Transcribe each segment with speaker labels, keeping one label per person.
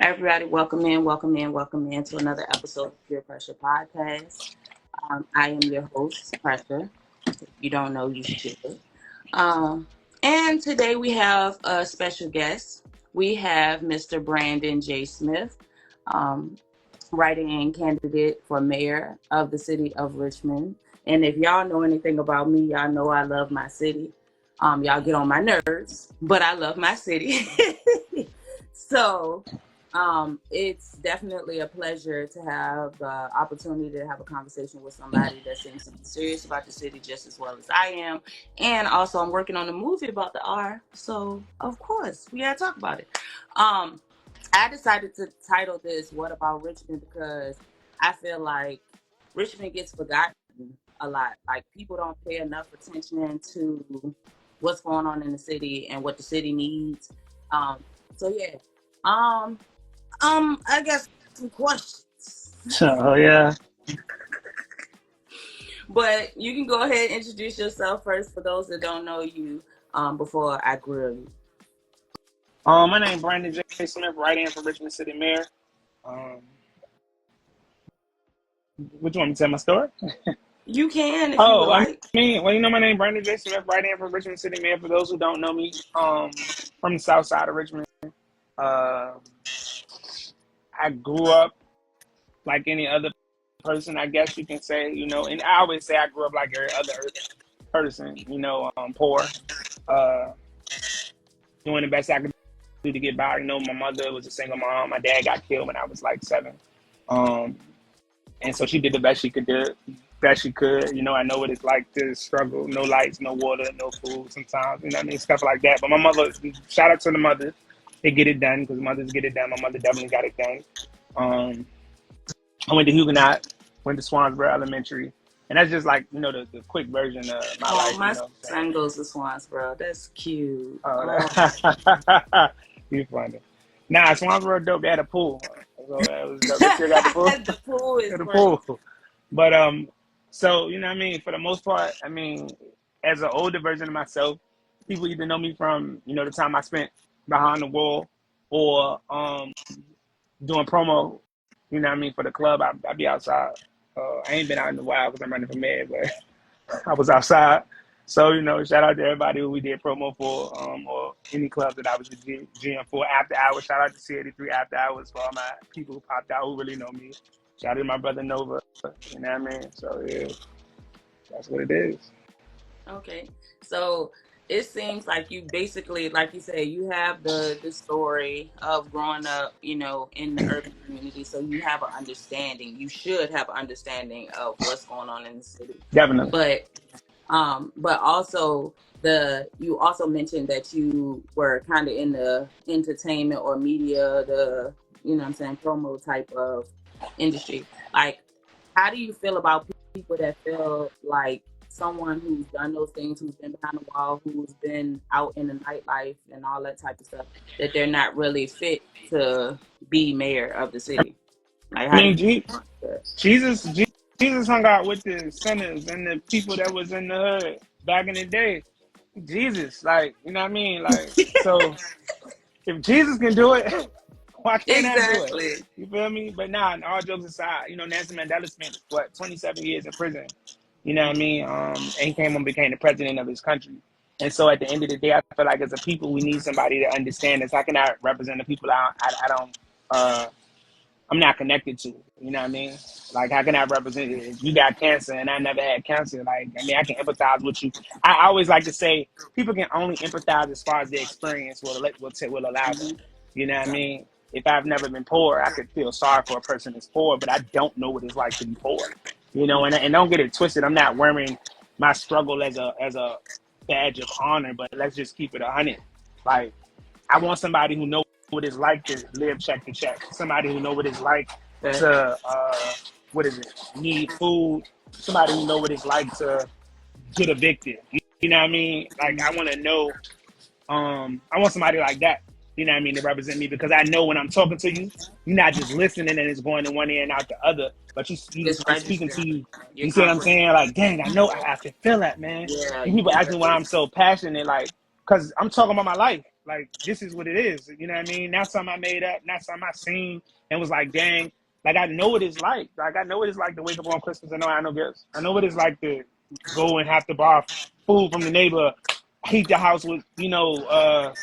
Speaker 1: Everybody, welcome in, welcome in, welcome in to another episode of Pure Pressure Podcast. I am your host, Pressure. If you don't know, you should. Um, and today we have a special guest. We have Mr. Brandon J. Smith, um, writing candidate for mayor of the city of Richmond. And if y'all know anything about me, y'all know I love my city. Y'all get on my nerves, but I love my city. So it's definitely a pleasure to have the opportunity to have a conversation with somebody that seems to be serious about the city just as well as I am. And also, I'm working on a movie about the R, so of course we gotta talk about it. Um, I decided to title this "What About Richmond" because I feel like Richmond gets forgotten a lot. Like people don't pay enough attention to what's going on in the city and what the city needs. Um, so yeah. Um, I guess some questions.
Speaker 2: Oh yeah.
Speaker 1: But you can go ahead and introduce yourself first for those that don't know you, before I grill you.
Speaker 2: My name Brandon J. Smith, right in for Richmond City Mayor. Um, what you want me to tell my story?
Speaker 1: You can if you would
Speaker 2: Oh, I
Speaker 1: like.
Speaker 2: mean, well, my name Brandon J. Smith, right in for Richmond City Mayor. For those who don't know me, from the South Side of Richmond. Uh, I grew up like any other person, I guess you can say. And I always say I grew up like every other person. Poor, uh, doing the best I could do to get by. My mother was a single mom. My dad got killed when I was like 7. Um, and so she did the best she could do, best she could. I know what it's like to struggle, no lights, no water, no food sometimes, stuff like that. But my mother, shout out to the mothers, they get it done because mothers get it done. My mother definitely got it done. I went to Huguenot, went to Swansboro Elementary. And that's just like, the quick version of my
Speaker 1: Oh,
Speaker 2: life,
Speaker 1: my
Speaker 2: saying.
Speaker 1: son goes to Swans, bro. That's cute. Oh.
Speaker 2: Oh, you funny. Nah, Swansboro dope. They had a pool, so that was dope. They still got the pool.
Speaker 1: The pool is
Speaker 2: The
Speaker 1: funny.
Speaker 2: pool. But so what I mean. For the most part, I mean, as an older version of myself, people either know me from the time I spent behind the wall or doing promo. For the club. I be outside. I ain't been out in a while because I'm running for mayor, but I was outside. So, shout out to everybody who we did promo for, or any club that I was the GM for after hours. Shout out to C83 after hours for all my people who popped out who really know me. Shout out to my brother Nova, you know what I mean? So, yeah, that's what it is.
Speaker 1: Okay. So it seems like you basically, like you say, you have the story of growing up, in the urban community. So you have an understanding. You should have an understanding of what's going on in the city.
Speaker 2: Definitely.
Speaker 1: But also you also mentioned that you were kind of in the entertainment or media, the what I'm saying, promo type of industry. Like, how do you feel about people that feel like someone who's done those things, who's been behind the wall, who's been out in the nightlife and all that type of stuff, that they're not really fit to be mayor of the city? Like,
Speaker 2: I
Speaker 1: how do
Speaker 2: mean,
Speaker 1: you feel about that?
Speaker 2: Jesus hung out with the sinners and the people that was in the hood back in the day. Jesus, like, you know what I mean? Like, so if Jesus can do it, why can't I do it?
Speaker 1: Exactly.
Speaker 2: You feel me? But nah, all jokes aside, Nelson Mandela spent 27 years in prison. You know what I mean? And he came and became the president of his country. And so at the end of the day, I feel like as a people, we need somebody to understand us. How can I represent the people I don't I'm not connected to? You know what I mean? Like, how can I represent you? If you got cancer and I never had cancer, like, I mean, I can empathize with you. I always like to say people can only empathize as far as their experience will allow them.
Speaker 1: Hmm.
Speaker 2: You know what I mean? If I've never been poor, I could feel sorry for a person that's poor, but I don't know what it's like to be poor. And don't get it twisted. I'm not wearing my struggle as a badge of honor, but let's just keep it 100. Like, I want somebody who knows what it's like to live check to check. Somebody who know what it's like
Speaker 1: Okay.
Speaker 2: to need food. Somebody who know what it's like to get evicted. You know what I mean? Like, I want to know. I want somebody like that. You know what I mean, to represent me, because I know when I'm talking to you, you're not just listening and it's going in one ear and out the other, but
Speaker 1: It's
Speaker 2: it's speaking
Speaker 1: registering.
Speaker 2: to you.
Speaker 1: You're
Speaker 2: You see what I'm
Speaker 1: comprehending.
Speaker 2: saying? Like, dang, I know I can feel that, man.
Speaker 1: Yeah,
Speaker 2: And
Speaker 1: you
Speaker 2: people
Speaker 1: can
Speaker 2: ask me why
Speaker 1: really.
Speaker 2: I'm so passionate, like, because I'm talking about my life. Like, this is what it is. You know what I mean? Not something I made up, not something I seen and was like, dang. Like, I know what it's like. Like, I know what it's like to wake up on Christmas and know I know gifts. I know what it's like to go and have to borrow food from the neighbor, heat the house with, the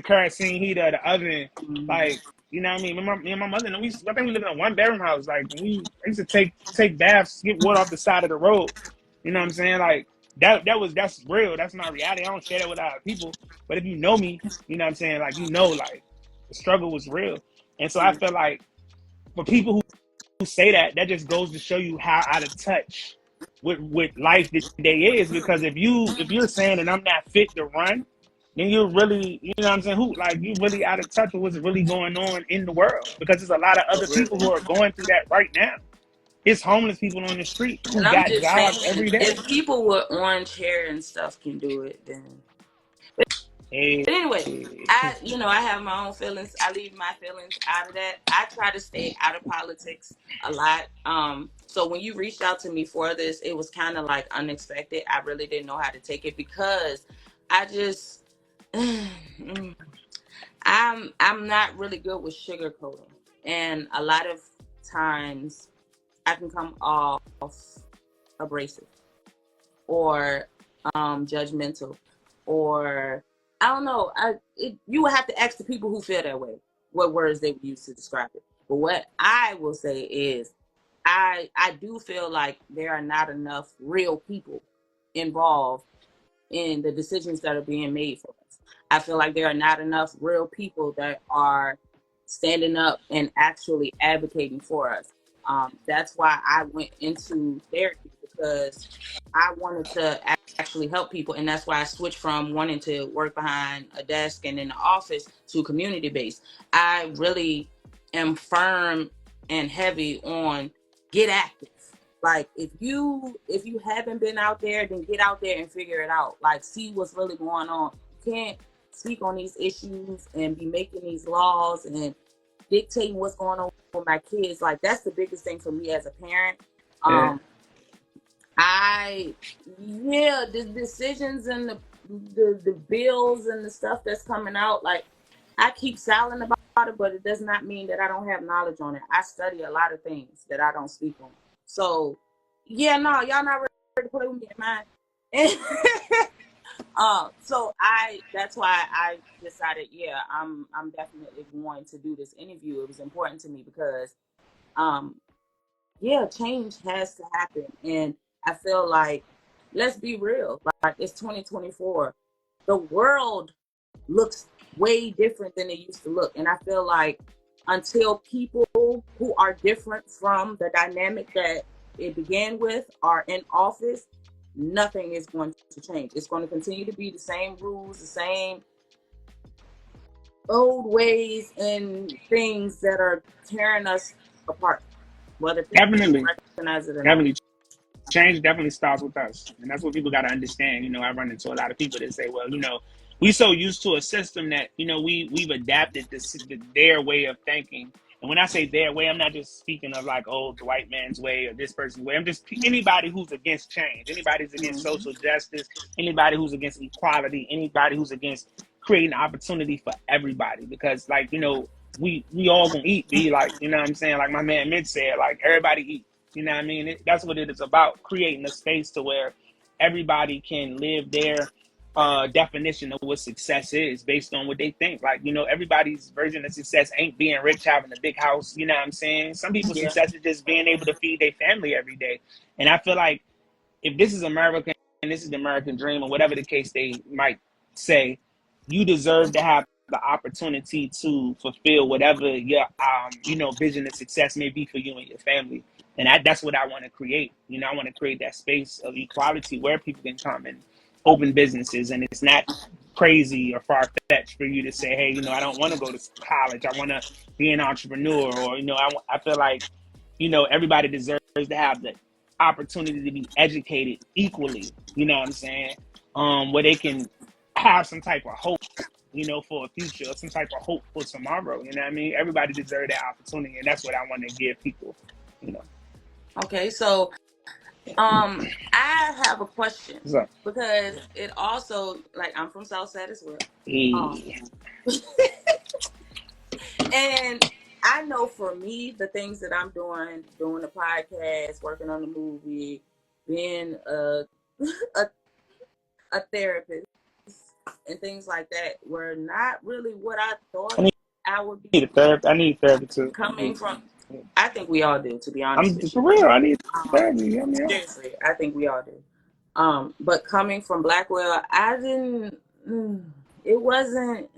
Speaker 2: kerosene heater, the oven.
Speaker 1: Mhm.
Speaker 2: Like, you know what I mean? Me and my mother, I think we lived in a one bedroom house. Like, I used to take baths, get water off the side of the road. You know what I'm saying? Like, that's real. That's my reality. I don't share that with other people. But if you know me, you know what I'm saying? Like, like, the struggle was real. And so I feel like for people who say that, that just goes to show you how out of touch with life that they is. Because if you're saying that I'm not fit to run, then you're really, you know what I'm saying, you're really out of touch with what's really going on in the world. Because there's a lot of other people who are going through that right now. It's homeless people on the street
Speaker 1: And
Speaker 2: who
Speaker 1: I'm
Speaker 2: got
Speaker 1: just
Speaker 2: jobs
Speaker 1: saying,
Speaker 2: every day.
Speaker 1: if people with orange hair and stuff can do it, then.
Speaker 2: Hey.
Speaker 1: But anyway, I have my own feelings. I leave my feelings out of that. I try to stay out of politics a lot. So when you reached out to me for this, it was kind of like unexpected. I really didn't know how to take it because I just, I'm not really good with sugarcoating, and a lot of times I can come off abrasive or judgmental, or I don't know. You would have to ask the people who feel that way what words they would use to describe it. But what I will say is, I do feel like there are not enough real people involved in the decisions that are being made for us. I feel like there are not enough real people that are standing up and actually advocating for us. That's why I went into therapy, because I wanted to actually help people, and that's why I switched from wanting to work behind a desk and in the office to community based. I really am firm and heavy on get active. Like, if you haven't been out there, then get out there and figure it out. Like, see what's really going on. You can't speak on these issues and be making these laws and dictating what's going on with my kids. Like, that's the biggest thing for me as a parent.
Speaker 2: Yeah.
Speaker 1: The decisions and the bills and the stuff that's coming out, like, I keep silent about it, but it does not mean that I don't have knowledge on it. I study a lot of things that I don't speak on. So, yeah, no, y'all not ready to play with me, man. That's why I decided, yeah, I'm definitely going to do this interview. It was important to me because, um, yeah, change has to happen, and I feel like, let's be real, like, it's 2024. The world looks way different than it used to look. And I feel like until people who are different from the dynamic that it began with are in office, nothing is going to change. It's going to continue to be the same rules, the same old ways and things that are tearing us apart, whether people
Speaker 2: Definitely.
Speaker 1: recognize it or not.
Speaker 2: Definitely. Change definitely starts with us. And that's what people got to understand. I run into a lot of people that say, well, we so used to a system that, we've adapted their way of thinking. And when I say their way, I'm not just speaking of like, oh, the white man's way or this person's way. I'm just anybody who's against change, anybody who's against
Speaker 1: Mm-hmm.
Speaker 2: social justice, anybody who's against equality, anybody who's against creating opportunity for everybody. Because, like, we all gonna eat, be like, you know what I'm saying? Like my man Mid said, like, everybody eat. You know what I mean? That's what it is about, creating a space to where everybody can live their definition of what success is based on what they think. Like, everybody's version of success ain't being rich, having a big house. You know what I'm saying? Some people's
Speaker 1: Yeah.
Speaker 2: success is just being able to feed their family every day. And I feel like if this is America and this is the American dream, or whatever the case they might say, you deserve to have the opportunity to fulfill whatever your vision of success may be for you and your family. And that's what I want to create. I want to create that space of equality where people can come and open businesses, and it's not crazy or far-fetched for you to say, hey, I don't want to go to college, I want to be an entrepreneur, or I feel like everybody deserves to have the opportunity to be educated equally, you know what I'm saying? Where they can have some type of hope, for a future, or some type of hope for tomorrow. You know what I mean? Everybody deserves that opportunity, and that's what I want to give people, you know.
Speaker 1: Okay, so I have a question,
Speaker 2: So,
Speaker 1: because it also, like, I'm from Southside as well. Um,
Speaker 2: yeah.
Speaker 1: And I know for me, the things that I'm doing the podcast, working on the movie, being a, a therapist, and things like that, were not really what I
Speaker 2: I
Speaker 1: thought
Speaker 2: need,
Speaker 1: I would be
Speaker 2: need a therapy. I need therapy too.
Speaker 1: coming from. I think we all do, to be honest
Speaker 2: I'm
Speaker 1: with
Speaker 2: for
Speaker 1: you.
Speaker 2: real. I need
Speaker 1: Um,
Speaker 2: therapy. I mean,
Speaker 1: Seriously, I think we all do. But coming from Blackwell, I didn't. It wasn't.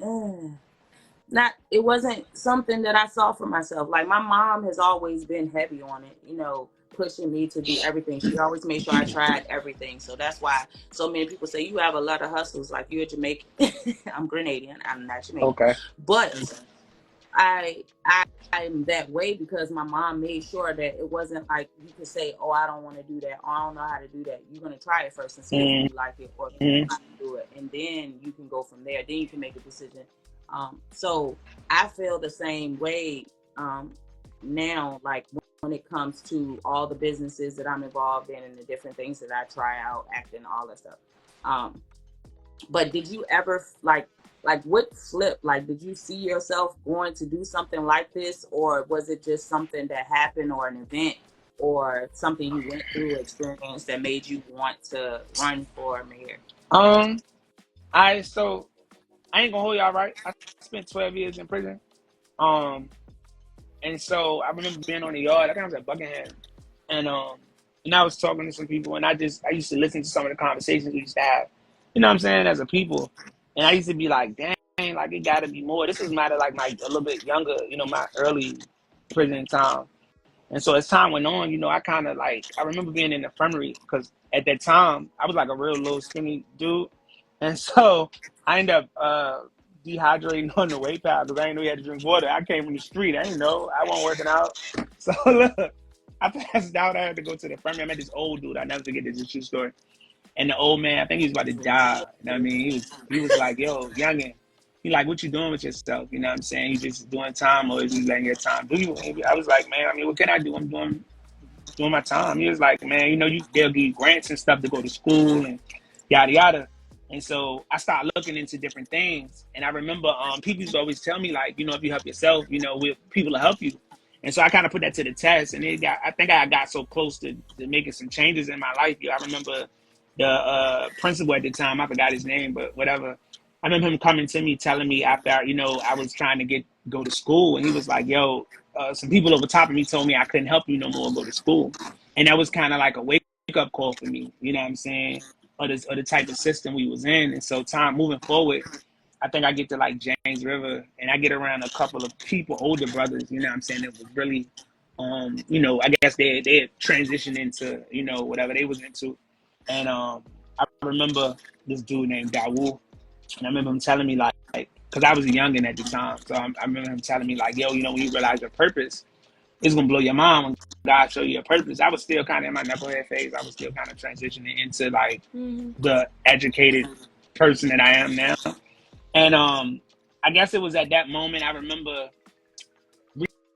Speaker 1: Not. It wasn't something that I saw for myself. Like my mom has always been heavy on it. Pushing me to do everything. She always made sure I tried everything. So that's why so many people say you have a lot of hustles. Like you're Jamaican. I'm Grenadian. I'm not Jamaican,
Speaker 2: okay.
Speaker 1: but I'm that way because my mom made sure that it wasn't like you could say, "Oh, I don't want to do that," or "I don't know how to do that." You're gonna try it first and see if
Speaker 2: Mm-hmm.
Speaker 1: you like it or if you know how to do it, and then you can go from there. Then you can make a decision. So I feel the same way now. Like when it comes to all the businesses that I'm involved in and the different things that I try out, acting, all that stuff. Um, but did you ever like what flip? Like, did you see yourself going to do something like this, or was it just something that happened, or an event, or something you went through, experience that made you want to run for mayor?
Speaker 2: Um. So I ain't gonna hold y'all right. I spent 12 years in prison. Um. And so I remember being on the yard. I think I was at Buckingham, and I was talking to some people, and I used to listen to some of the conversations we used to have. You know what I'm saying, as a people, and I used to be like, dang, like it got to be more. This was matter like my a little bit younger, my early prison time. And so as time went on, I kind of like, I remember being in the infirmary because at that time I was like a real little skinny dude. And so I ended up dehydrating on the way pad because I didn't know you had to drink water. I came from the street. I didn't know. I wasn't working out. So look, I passed out. I had to go to the infirmary. I met this old dude. I never forget this. It's a true story. And the old man, I think he was about to die. You know what I mean? He was like, yo, youngin'. He like, what you doing with yourself? You know what I'm saying? You just doing time or is you letting your time do you? I was like, man, I mean, what can I do? I'm doing my time. He was like, man, they'll give you grants and stuff to go to school and yada yada. And so I started looking into different things. And I remember people used to always tell me like, if you help yourself, people will help you. And so I kind of put that to the test. And I think I got so close to making some changes in my life. I remember the principal at the time, I forgot his name, but whatever. I remember him coming to me telling me after, I was trying to go to school. And he was like, yo, some people over top of me told me I couldn't help you no more go to school. And that was kind of like a wake up call for me, you know what I'm saying? Or the type of system we was in. And so time moving forward, I think I get to like James River and I get around a couple of people, older brothers, you know what I'm saying? It was really, I guess they had transitioned into, whatever they was into. And I remember this dude named Dawood. And I remember him telling me like, because I was a youngin' at the time. So I remember him telling me like, yo, when you realize your purpose, it's going to blow your mind when God show you your purpose. I was still kind of in my knucklehead phase. I was still kind of transitioning into like the educated person that I am now. And I guess it was at that moment I remember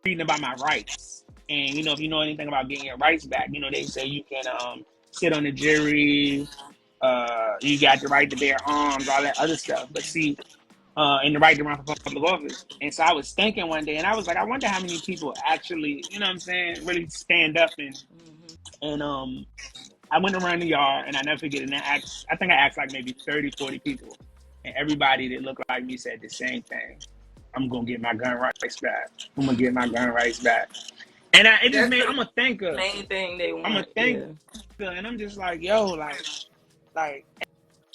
Speaker 2: reading about my rights. And, if you know anything about getting your rights back, they say you can sit on the jury, you got the right to bear arms, all that other stuff. But see, and the right to run for public office. And so I was thinking one day, and I was like, I wonder how many people actually, you know what I'm saying, really stand up and I went around the yard, and I never forget it. And I think I asked like maybe 30, 40 people, and everybody that looked like me said the same thing. I'm gonna get my gun rights back. I'm gonna get my gun rights back. And it just
Speaker 1: That's
Speaker 2: made
Speaker 1: the
Speaker 2: I'm a thinker.
Speaker 1: main thing they
Speaker 2: I'm a
Speaker 1: want.
Speaker 2: thinker,
Speaker 1: Yeah.
Speaker 2: and I'm just like, yo, like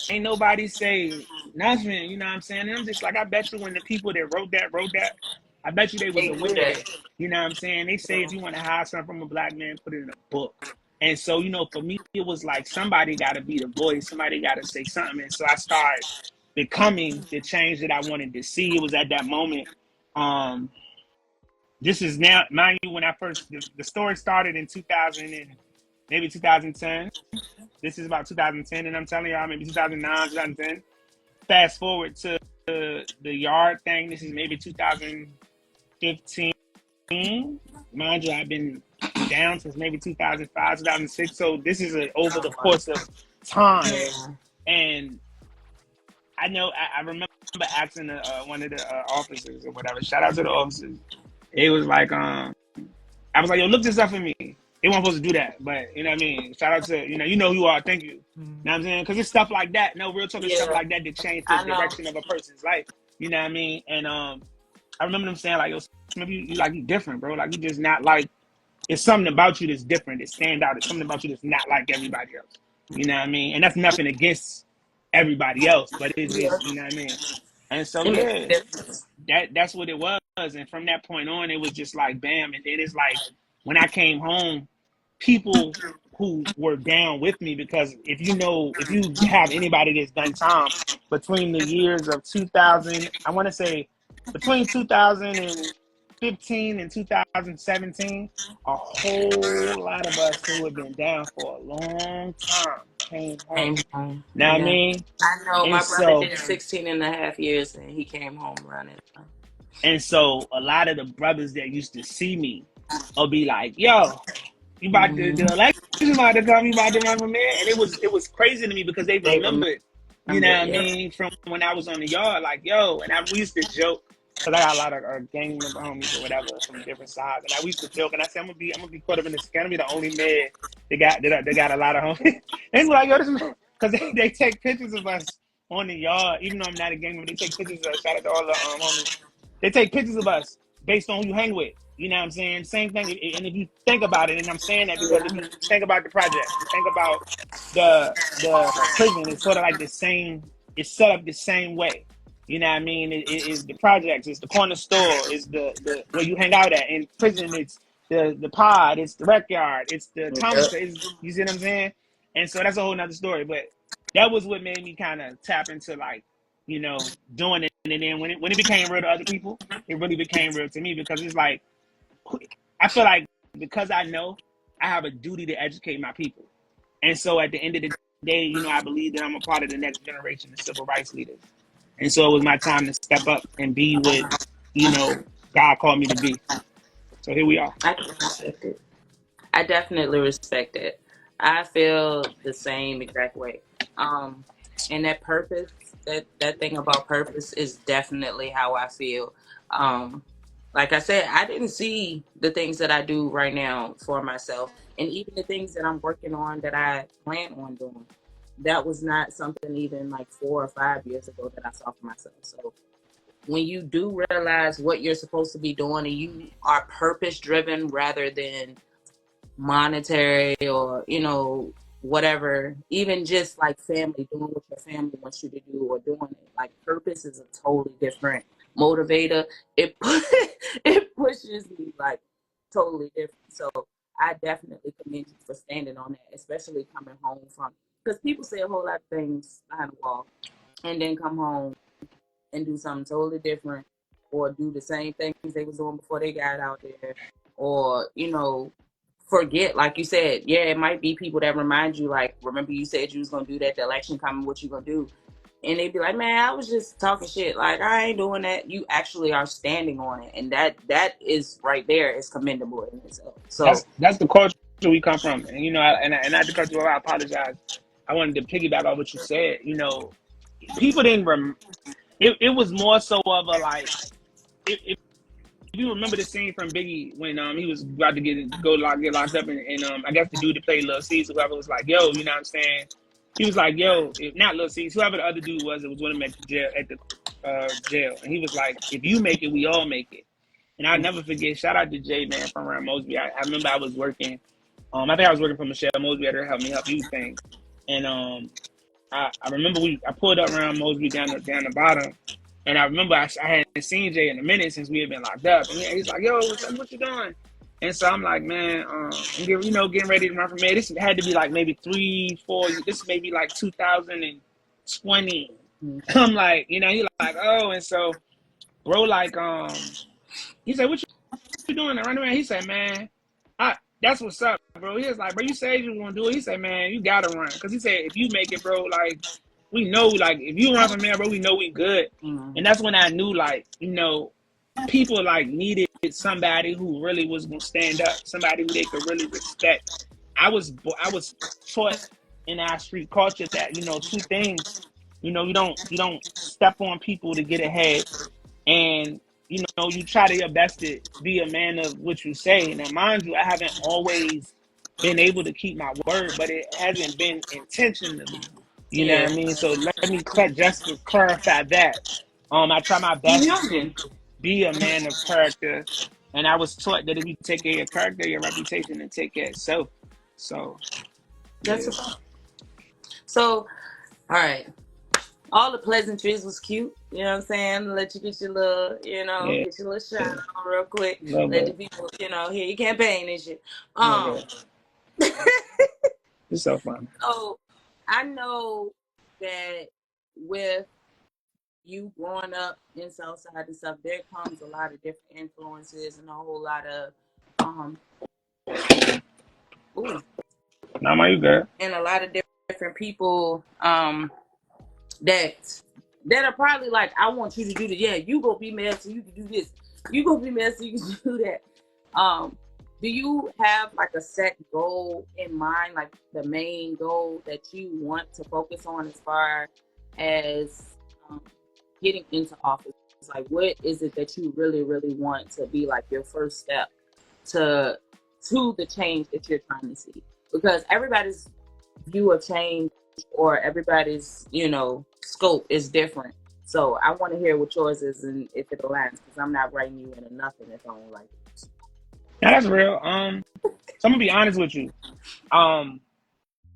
Speaker 2: ain't nobody say nothing, you know what I'm saying? And I'm just like, I bet you when the people that wrote that, I bet you they was
Speaker 1: They do
Speaker 2: aware,
Speaker 1: that.
Speaker 2: you know what I'm saying? They say if you want to hide something from a black man, put it in a book. And so, for me, it was like somebody got to be the voice, somebody got to say something. And so I started becoming the change that I wanted to see. It was at that moment. This is now, mind you, when I first, the story started in 2000 and maybe 2010. This is about 2010, and I'm telling y'all, maybe 2009, 2010. Fast forward to the yard thing. This is maybe 2015. Mind you, I've been down since maybe 2005, 2006. So this is over the course of time.
Speaker 1: Yeah.
Speaker 2: And I know. I remember asking one of the officers or whatever. Shout out to the officers. It was like, I was like, yo, look this up for me. They weren't supposed to do that, but you know what I mean. Shout out to you know who you are. Thank you. You know what I'm saying? Because it's stuff like that. No, real talk is stuff
Speaker 1: Yeah,
Speaker 2: like that change the
Speaker 1: I know.
Speaker 2: direction of a person's life. You know what I mean? And I remember them saying like, yo, maybe you like you different, bro. Like you just not like. It's something about you that's different. That stand out. It's something about you that's not like everybody else. You know what I mean? And that's nothing against everybody else, but it's
Speaker 1: Yeah,
Speaker 2: just you know what I mean. And so
Speaker 1: it makes a
Speaker 2: yeah,
Speaker 1: difference.
Speaker 2: that's what it was. And from that point on, it was just like bam. And then it's like when I came home, people who were down with me, because if you have anybody that's done time between the years of 2000, I want to say between 2015 and 2017, a whole lot of us who have been down for a long time came home.
Speaker 1: Came home.
Speaker 2: Now I
Speaker 1: Yeah.
Speaker 2: mean,
Speaker 1: I know
Speaker 2: and
Speaker 1: my brother
Speaker 2: so
Speaker 1: did 16 and a half years and he came home running.
Speaker 2: and so a lot of the brothers that used to see me will be like, "Yo, you about to the
Speaker 1: Mm-hmm.
Speaker 2: election about to come, you about to run for mayor." And it was crazy to me because they
Speaker 1: They
Speaker 2: remembered, you know
Speaker 1: remember,
Speaker 2: what I
Speaker 1: yeah.
Speaker 2: mean, from when I was on the yard, like, yo, and we used to joke. Cause I got a lot of gang member homies or whatever from different sides, and I used to joke, and I said, I'm gonna be caught up in this. I'm gonna be the only man they got a lot of homies. And it's like, yo, this man, cause they take pictures of us on the yard, even though I'm not a gang member. They take pictures of us. Shout out to all the homies. They take pictures of us based on who you hang with. You know what I'm saying? Same thing. And if you think about it, and I'm saying that because if
Speaker 1: Yeah.
Speaker 2: you think about the projects, you think about the prison, it's sort of like the same. It's set up the same way. You know what I mean? It is the projects. It's the corner store. It's the where you hang out at. In prison, it's the pod. It's the rec yard. It's the
Speaker 1: Yep.
Speaker 2: commissary. You see what I'm saying? And so that's a whole nother story. But that was what made me kind of tap into like doing it. And then when it became real to other people, it really became real to me because it's like I feel like because I know I have a duty to educate my people. And so at the end of the day, I believe that I'm a part of the next generation of civil rights leaders. And so it was my time to step up and be what, God called me to be. So here we are.
Speaker 1: I can respect it. I definitely respect it. I feel the same exact way. Um, and that purpose, that thing about purpose is definitely how I feel. Um, like I said, I didn't see the things that I do right now for myself, and even the things that I'm working on that I plan on doing. That was not something even like 4 or 5 years ago that I saw for myself. So when you do realize what you're supposed to be doing and you are purpose driven rather than monetary or whatever, even just like family, doing what your family wants you to do or doing it like purpose is a totally different motivator. It pushes me like totally different. So I definitely commend you for standing on that, especially coming home from, because people say a whole lot of things behind the wall and then come home and do something totally different or do the same things they was doing before they got out there, or forget, like you said. Yeah, it might be people that remind you, like, remember you said you was gonna do that, the election coming, what you gonna do? And they'd be like, man, I was just talking shit, like I ain't doing that. You actually are standing on it, and that is right there is commendable in itself. So
Speaker 2: That's the culture we come from. And, and not to cut you off, I apologize. I wanted to piggyback on what you said. People didn't, it was more so of a like, if you remember the scene from Biggie when he was about to get locked up, and I guess the dude that played Lil C's, whoever, was like, yo, you know what I'm saying? He was like, yo, not Lil C's, whoever the other dude was that was with him at the jail, and he was like, if you make it, we all make it. And I'll never forget. Shout out to Jay, man, from around Mosby. I remember I was working. I think I was working for Michelle Mosby at her Help Me Help You thing, and I remember I pulled up around Mosby down the bottom, and I remember I hadn't seen Jay in a minute since we had been locked up, and he's like, "Yo, what's up? What you doing?" And so I'm like, "Man, I'm getting ready to run for mayor." This had to be like maybe 3, 4. This may be like 2020. I'm like, he's like, "Oh," and so bro, like, he said, "What you doing around around?" He said, "Man, that's what's up, bro." He was like, "Bro, you said you were gonna do it." He said, "Man, you gotta run," because he said, "If you make it, bro, like we know, like if you run from there, bro, we know we good." And that's when I knew, like, people like needed somebody who really was gonna stand up, somebody who they could really respect. I was taught in our street culture that two things You know, you don't step on people to get ahead, and you know, you try to your best to be a man of what you say. Now, mind you, I haven't always been able to keep my word, but it hasn't been intentionally. You know what
Speaker 1: Yeah.
Speaker 2: I mean? So let me just to clarify that. I try my
Speaker 1: You
Speaker 2: best to
Speaker 1: human.
Speaker 2: be a man of character, and I was taught that if you take care of your character, your reputation, and take care of self. So
Speaker 1: That's
Speaker 2: yeah,
Speaker 1: a fact. So, all right. All the pleasantries was cute. You know what I'm saying? Let you get your little,
Speaker 2: yeah,
Speaker 1: get your little shine
Speaker 2: yeah.
Speaker 1: on real quick.
Speaker 2: Love
Speaker 1: Let the
Speaker 2: that.
Speaker 1: people, hear your campaign and shit.
Speaker 2: Love
Speaker 1: Um,
Speaker 2: that. It's so fun.
Speaker 1: so I know that with you growing up in Southside and stuff, there comes a lot of different influences and a whole lot of um ooh,
Speaker 2: Now, my you good?
Speaker 1: and a lot of different people that are probably like, I want you to do this. Yeah, you go be mad so you can do this. You go be mad so you can do that. Do you have like a set goal in mind, like the main goal that you want to focus on as far as um, getting into office? Like, what is it that you really, really want to be like your first step to the change that you're trying to see? Because everybody's view of change or everybody's, scope is different. So I want to hear what yours is and if it aligns, because I'm not writing you into nothing if I don't like it.
Speaker 2: Now that's real. So I'm gonna be honest with you. Um,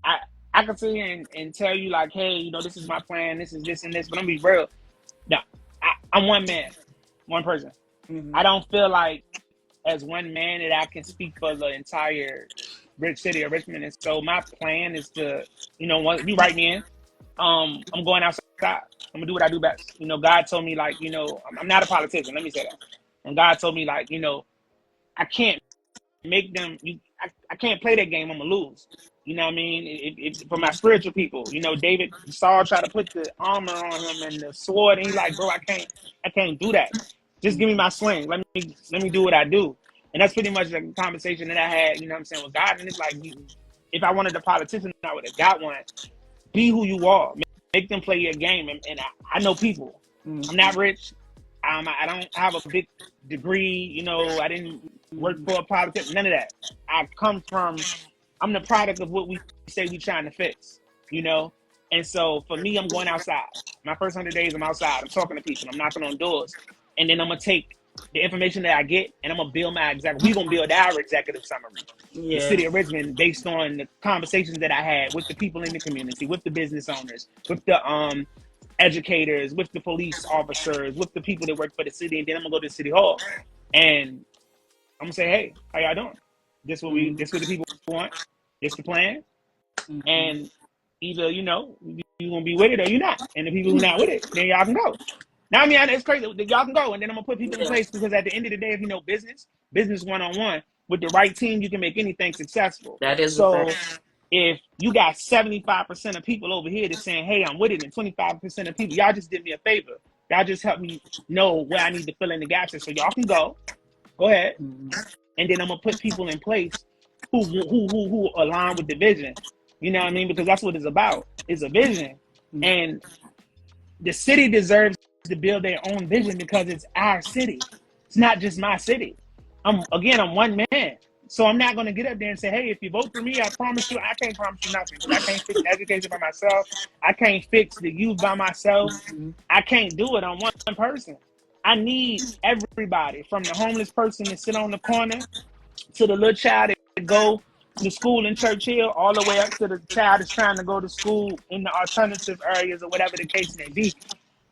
Speaker 2: I I can sit here and tell you like, hey, you know, this is my plan, this is this and this, but I'm gonna be real. No, I'm one man, one person.
Speaker 1: Mm-hmm.
Speaker 2: I don't feel like as one man that I can speak for the entire rich city of Richmond. And so my plan is to, once you write me in, I'm going outside. I'm gonna do what I do best. You know, God told me like, I'm not a politician. Let me say that. And God told me like, I can't make them. I can't play that game. I'm gonna lose. You know what I mean? For my spiritual people, David Saul tried to put the armor on him and the sword, and he like, bro, I can't do that. Just give me my swing. Let me do what I do. And that's pretty much the conversation that I had. You know what I'm saying, with God. And it's like, if I wanted a politician, I would have got one. Be who you are. Make them play your game. And I know people. I'm
Speaker 1: Mm-hmm.
Speaker 2: not rich. I don't have a big degree. I didn't work for a politician. None of that. I'm the product of what we say we trying to fix. You know. And so for me, I'm going outside. My first 100 days, I'm outside. I'm talking to people. I'm knocking on doors. And then I'm gonna take the information that I get, and I'm gonna build we're gonna build our executive summary, the
Speaker 1: Yeah.
Speaker 2: city of Richmond, based on the conversations that I had with the people in the community, with the business owners, with the educators, with the police officers, with the people that work for the city. And then I'm gonna go to City Hall, and I'm gonna say, hey, how y'all doing?
Speaker 1: Mm-hmm.
Speaker 2: This what the people want. This the plan.
Speaker 1: Mm-hmm.
Speaker 2: And either you gonna be with it or you're not. And the people who not with it, then y'all can go. Now, I mean, it's crazy. Y'all can go, and then I'm gonna put people in
Speaker 1: Yeah.
Speaker 2: place, because at the end of the day, if you know business 1-on-1 with the right team, you can make anything successful.
Speaker 1: That is a
Speaker 2: So
Speaker 1: fact.
Speaker 2: if you got 75% of people over here that's saying, hey, I'm with it, and 25% of people, y'all just did me a favor. Y'all just helped me know where I need to fill in the gaps. So y'all can go ahead,
Speaker 1: Mm-hmm.
Speaker 2: and then I'm gonna put people in place who align with the vision. You know what I mean? Because that's what it's about. It's a vision, and the city deserves to build their own vision because it's our city. It's not just my city. I'm one man. So I'm not going to get up there and say, hey, if you vote for me, I promise you, I can't promise you nothing, because I can't fix education by myself. I can't fix the youth by myself.
Speaker 1: Mm-hmm.
Speaker 2: I can't do it on one person. I need everybody, from the homeless person to sit on the corner, to the little child that go to school in Churchill, all the way up to the child that's trying to go to school in the alternative areas or whatever the case may be.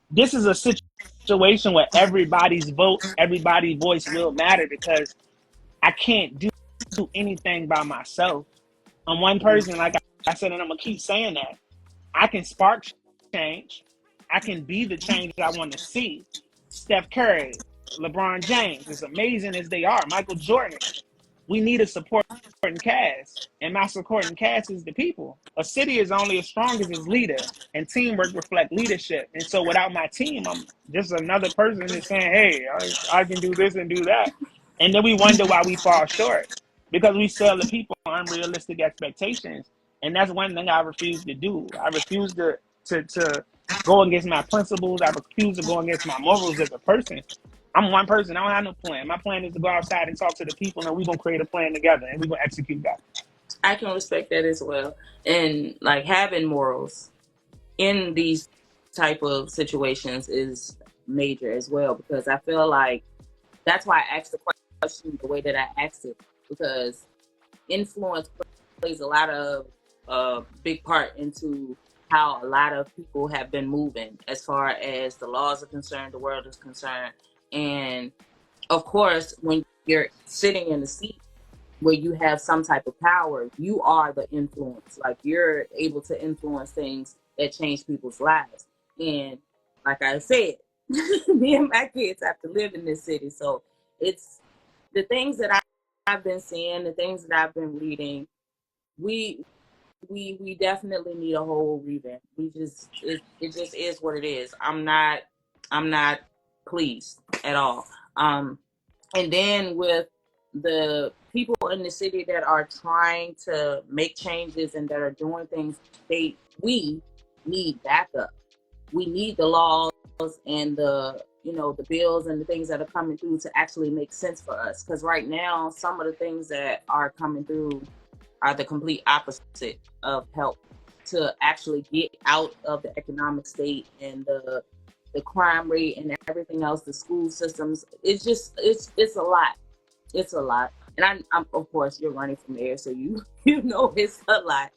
Speaker 2: This is a situation where everybody's voice will matter, because I can't do anything by myself. I'm one person, like I said, and I'm gonna keep saying that. I can spark change. I can be the change I want to see. Steph Curry, LeBron James, as amazing as they are, Michael Jordan, we need a supporting cast, and my supporting cast is the people. A city is only as strong as its leader, and teamwork reflects leadership. And so without my team, I'm just another person that's saying, hey, I can do this and do that. And then we wonder why we fall short, because we sell the people unrealistic expectations. And that's one thing I refuse to do. I refuse to go against my principles. I refuse to go against my morals as a person. I'm one person. I don't have no plan. My plan is to go outside and talk to the people, and we're going to create a plan together, and we're going to execute that.
Speaker 1: I can respect that as well. And like having morals in these type of situations is major as well, because I feel like that's why I asked the question the way that I asked it, because influence plays a lot of big part into how a lot of people have been moving as far as the laws are concerned, the world is concerned. And of course, when you're sitting in the seat where you have some type of power, you are the influence. Like you're able to influence things that change people's lives. And like I said, me and my kids have to live in this city. So it's the things that I've been seeing, the things that I've been reading. We definitely need a whole revamp. We just it just is what it is. I'm not pleased at all. And then with the people in the city that are trying to make changes and that are doing things, we need backup. We need the laws and the bills and the things that are coming through to actually make sense for us. Because right now, some of the things that are coming through are the complete opposite of help to actually get out of the economic state and the crime rate and everything else, the school systems. It's a lot. It's a lot. And I'm of course you're running from there, so you know it's a lot.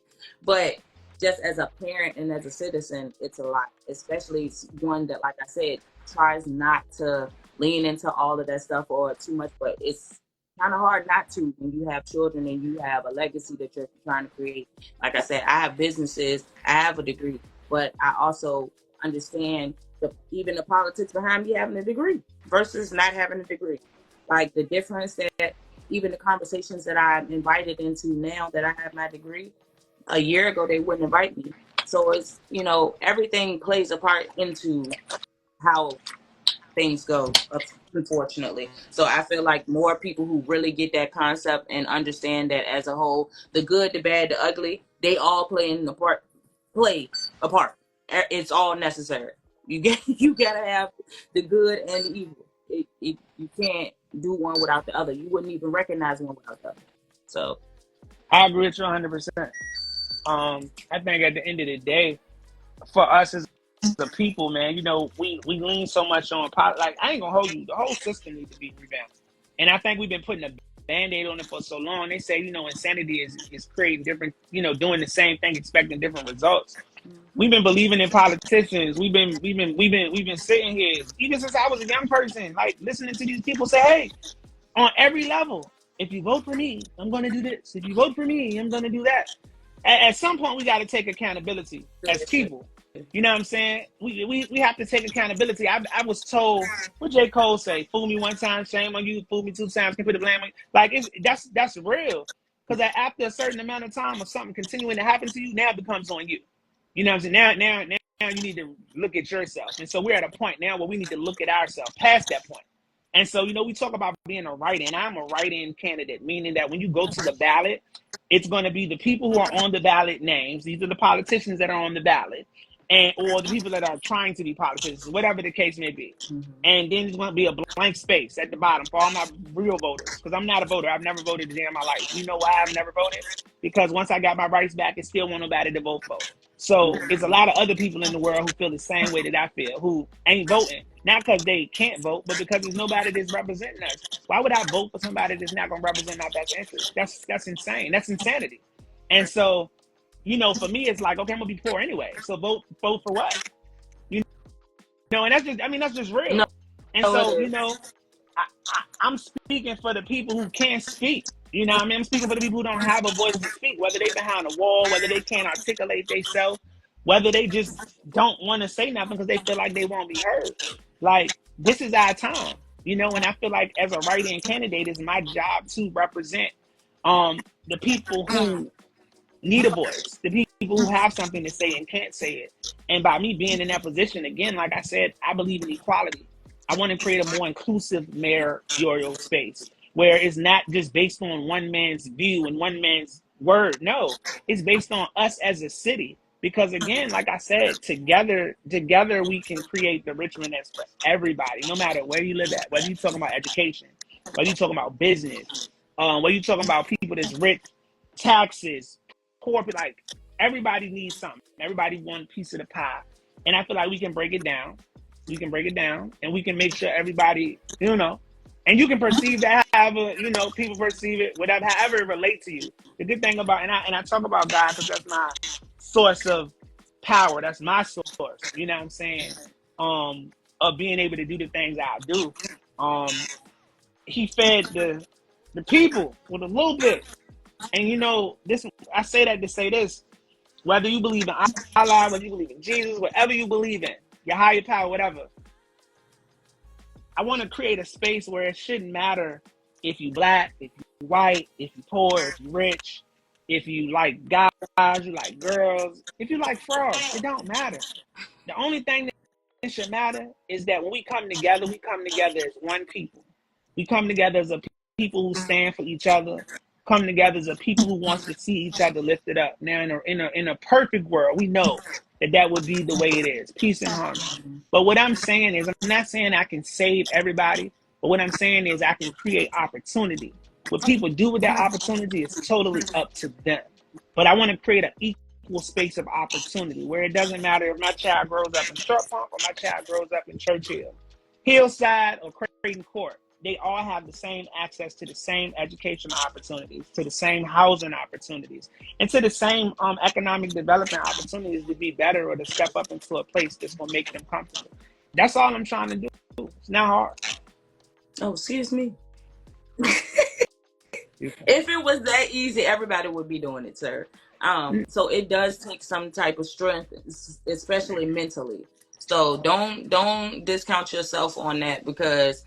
Speaker 1: But just as a parent and as a citizen, it's a lot. Especially one that, like I said, tries not to lean into all of that stuff or too much, but it's kind of hard not to when you have children and you have a legacy that you're trying to create. Like I said, I have businesses, I have a degree, but I also understand even the politics behind me having a degree versus not having a degree. Like the difference that even the conversations that I'm invited into now that I have my degree, a year ago they wouldn't invite me. So it's, everything plays a part into how things go, unfortunately. So I feel like more people who really get that concept and understand that as a whole, the good, the bad, the ugly, they all play a part. It's all necessary. You gotta have the good and the evil. You can't do one without the other. You wouldn't even recognize one without the other. So
Speaker 2: I agree with you 100%. I think at the end of the day, for us as the people, man, we lean so much on like I ain't gonna hold you. The whole system needs to be revamped, and I think we've been putting a band-aid on it for so long. They say insanity is creating different, doing the same thing, expecting different results. We've been believing in politicians. We've been sitting here even since I was a young person, like listening to these people say, "Hey, on every level, if you vote for me, I'm going to do this. If you vote for me, I'm going to do that." At some point, we got to take accountability as people. You know what I'm saying? We have to take accountability. I was told, what J. Cole say, "Fool me one time, shame on you. Fool me two times, can put the blame on you." Like, that's real. Because after a certain amount of time of something continuing to happen to you, now it becomes on you. You know what I'm saying? Now you need to look at yourself. And so we're at a point now where we need to look at ourselves past that point. And so, we talk about being a write-in. I'm a write-in candidate, meaning that when you go to the ballot, it's going to be the people who are on the ballot names. These are the politicians that are on the ballot, or the people that are trying to be politicians, whatever the case may be.
Speaker 1: mm-hmm.
Speaker 2: And then there's going to be a blank space at the bottom for all my real voters, because I'm not a voter. I've never voted a day in my life. You know why I've never voted? Because once I got my rights back, it still won't nobody to vote for. So it's a lot of other people in the world who feel the same way that I feel, who ain't voting. Not because they can't vote, but because there's nobody that's representing us. Why would I vote for somebody that's not going to represent our best interest? That's insane. That's insanity. And so, for me, it's like, okay, I'm going to be poor anyway. So vote for what? And that's just real.
Speaker 1: No,
Speaker 2: And so, I'm speaking for the people who can't speak. You know what I mean? I'm speaking for the people who don't have a voice to speak, whether they behind a wall, whether they can't articulate themselves, whether they just don't want to say nothing because they feel like they won't be heard. Like, this is our time, and I feel like as a write-in candidate, it's my job to represent the people who need a voice, the people who have something to say and can't say it. And by me being in that position, again, like I said, I believe in equality. I want to create a more inclusive mayoral space where it's not just based on one man's view and one man's word. No, it's based on us as a city. Because again, like I said, together we can create the Richmond that's for everybody, no matter where you live at. Whether you're talking about education, whether you're talking about business, whether you're talking about people that's rich, taxes, corporate, like everybody needs something. Everybody wants a piece of the pie. And I feel like we can break it down. We can break it down and we can make sure everybody, and you can perceive that however, people perceive it, whatever, however it relates to you. The good thing about, and I talk about God because that's my source of power. That's my source, you know what I'm saying? Of being able to do the things I do. He fed the people with a little bit. And this, I say that to say this, whether you believe in Allah, whether you believe in Jesus, whatever you believe in, your higher power, whatever. I want to create a space where it shouldn't matter if you black, if you white, if you poor, if you rich, if you like guys, you like girls, if you like frogs, it don't matter. The only thing that should matter is that when we come together as one people. We come together as a people who stand for each other, come together as a people who wants to see each other lifted up. Now, in a perfect world, we know that would be the way it is, peace and harmony. But what I'm saying is, I'm not saying I can save everybody, but what I'm saying is I can create opportunity. What people do with that opportunity is totally up to them. But I want to create an equal space of opportunity where it doesn't matter if my child grows up in Short Pump or my child grows up in Churchill, Hillside, or Creighton Court. They all have the same access to the same educational opportunities, to the same housing opportunities, and to the same economic development opportunities to be better or to step up into a place that's going to make them comfortable. That's all I'm trying to do. It's not hard.
Speaker 1: Oh, excuse me. If it was that easy, everybody would be doing it, sir. So it does take some type of strength, especially mentally. So don't discount yourself on that, because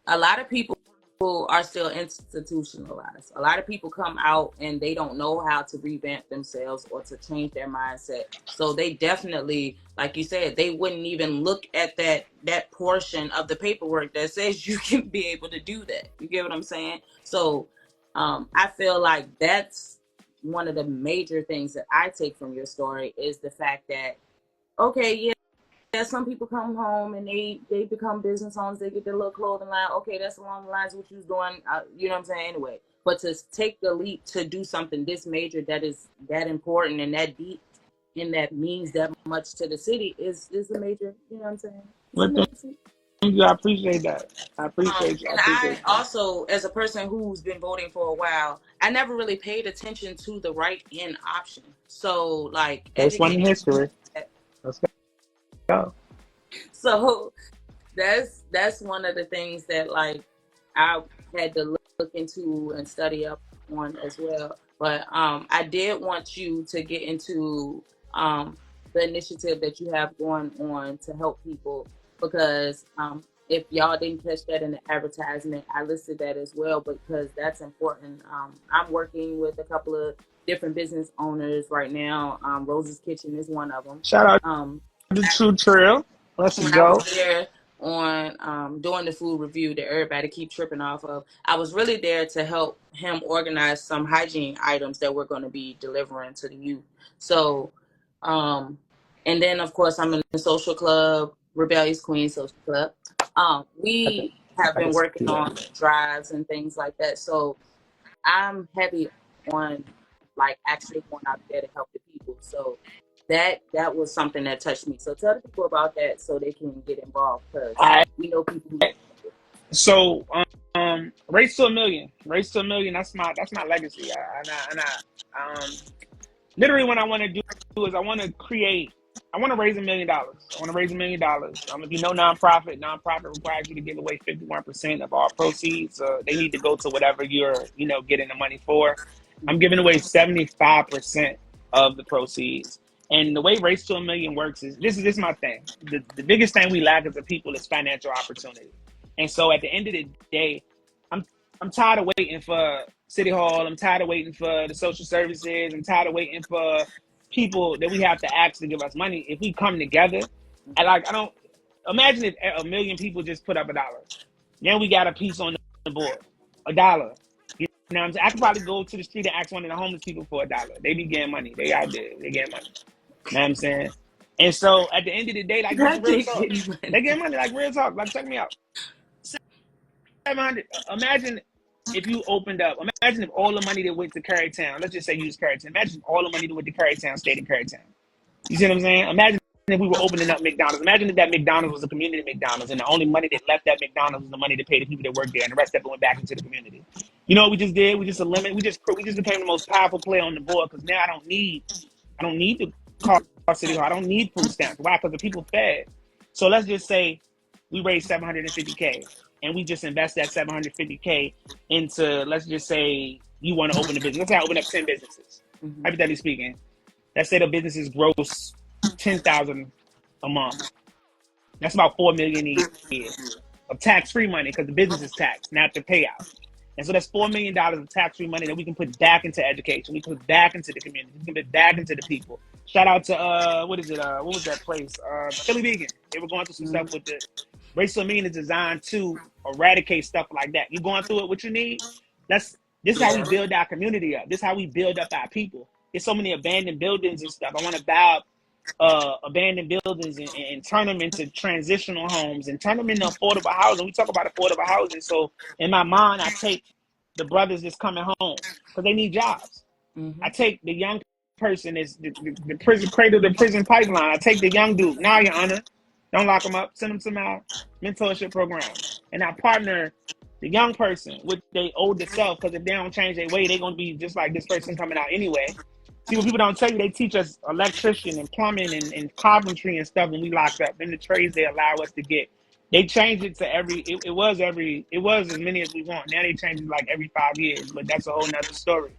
Speaker 1: a lot of people are still institutionalized. A lot of people come out and they don't know how to revamp themselves or to change their mindset. So they definitely, like you said, they wouldn't even look at that portion of the paperwork that says you can be able to do that. You get what I'm saying? So I feel like that's one of the major things that I take from your story is the fact that, okay, yeah, some people come home and they become business owners. They get their little clothing line. Okay, that's along the lines of what you was doing. You know what I'm saying? Anyway, but to take the leap to do something this major, that is that important and that deep, and that means that much to the city is a major. You know what I'm saying? It's a
Speaker 2: Well,
Speaker 1: major feat.
Speaker 2: thank you. I appreciate that. I appreciate you. I
Speaker 1: And
Speaker 2: appreciate
Speaker 1: I
Speaker 2: that.
Speaker 1: also, as a person who's been voting for a while, I never really paid attention to the right-in option. So, like,
Speaker 2: First one in
Speaker 1: educating.
Speaker 2: history. Let's go.
Speaker 1: So that's one of the things that, like, I had to look into and study up on as well. But I did want you to get into the initiative that you have going on to help people, because if y'all didn't catch that in the advertisement, I listed that as well because that's important. I'm working with a couple of different business owners right now. Rose's Kitchen is one of them.
Speaker 2: Shout out
Speaker 1: Um,
Speaker 2: to True Trail. Let's
Speaker 1: when I was
Speaker 2: go.
Speaker 1: there on doing the food review that everybody keep tripping off of, I was really there to help him organize some hygiene items that we're going to be delivering to the youth. So, and then of course I'm in the social club, Rebellious Queen Social Club. We have
Speaker 2: I
Speaker 1: been
Speaker 2: can
Speaker 1: working
Speaker 2: see
Speaker 1: on
Speaker 2: that.
Speaker 1: drives and things like that. So I'm heavy on, like, actually going out there to help the people. So that was something that touched me. So tell the people about that so they can get involved, because
Speaker 2: All
Speaker 1: we know people who.
Speaker 2: right. So, race to a million. Race to a million. That's my legacy. Literally, what I want to do is I want to raise $1 million. I want to raise $1 million. If you know nonprofit requires you to give away 51% of all proceeds. They need to go to whatever you're, getting the money for. I'm giving away 75% of the proceeds. And the way Race to a Million works is this is my thing. The biggest thing we lack as a people is financial opportunity. And so at the end of the day, I'm I'm tired of waiting for City Hall. I'm tired of waiting for the social services. I'm tired of waiting for people that we have to ask to give us money. If we come together, I don't imagine if a million people just put up $1. Then we got a piece on the board, $1. You know what I'm saying? I could probably go to the street and ask one of the homeless people for $1. They be getting money. They out there. They getting money. You know what I'm saying? And so at the end of the day, like this is
Speaker 1: Not
Speaker 2: real
Speaker 1: they
Speaker 2: talk.
Speaker 1: getting money.
Speaker 2: They get money, like real talk. Like check me out. 700. Imagine if you opened up. Imagine if all the money that went to Carytown. Let's just say you use Carytown. Imagine if all the money that went to Carytown stayed in Carytown. You see what I'm saying? Imagine if we were opening up McDonald's. Imagine if that McDonald's was a community McDonald's, and the only money that left that McDonald's was the money to pay the people that worked there, and the rest of it went back into the community. You know what we just did? We just eliminated. We just became the most powerful player on the board because now I don't need to call City Hall. I don't need food stamps. Why? Because the people fed. So let's just say we raised 750K, and we just invest that 750K into, let's just say you want to open a business. Let's say I open up 10 businesses, hypothetically speaking. Let's say the businesses gross 10,000 a month. That's about $4 million a year of tax-free money because the business is taxed, not the payout. And so that's $4 million of tax-free money that we can put back into education. We can put back into the community. We can put back into the people. Shout out to what was that place? Philly Vegan. They were going through some stuff with it. Racial Mean is designed to eradicate stuff like that. You going through it, what you need? This is how we build our community up. This is how we build up our people. There's so many abandoned buildings and stuff. I want to buy abandoned buildings and turn them into transitional homes and turn them into affordable housing. We talk about affordable housing. So in my mind, I take the brothers that's coming home because they need jobs. I take the young person that's the prison cradle, the prison pipeline. I take the young dude. Now, Your Honor, don't lock them up. Send them to my mentorship program. And I partner the young person with their older self because if they don't change their way, they're going to be just like this person coming out anyway. See, what people don't tell you, they teach us electrician and plumbing and carpentry and stuff when we locked up. Then the trades they allow us to get. They changed it to it was as many as we want. Now they change it like every 5 years, but that's a whole nother story.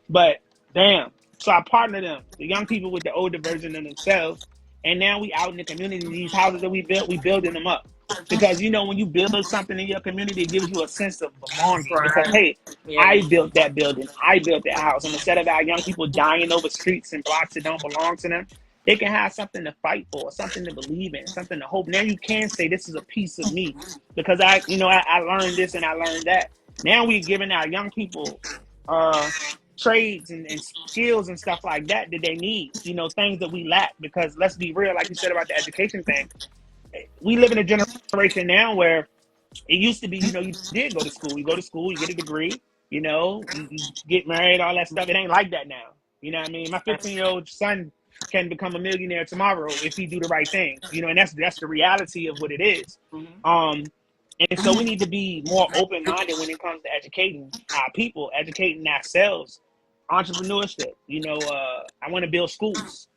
Speaker 2: But damn. So I partner them, the young people with the older version of themselves. And now we out in the community, these houses that we built, we building them up. Because you know, when you build something in your community, it gives you a sense of belonging. Because hey, I built that building. I built that house. And instead of our young people dying over streets and blocks that don't belong to them, they can have something to fight for, something to believe in, something to hope. Now you can say this is a piece of me because I learned this and I learned that. Now we're giving our young people trades and skills and stuff like that they need, things that we lack. Because let's be real, like you said about the education thing, we live in a generation now where it used to be, you did go to school. You go to school, you get a degree, you get married, all that stuff. It ain't like that now. You know what I mean? My 15-year-old son can become a millionaire tomorrow if he do the right things, and that's the reality of what it is. And so we need to be more open-minded when it comes to educating our people, educating ourselves, entrepreneurship. I want to build schools,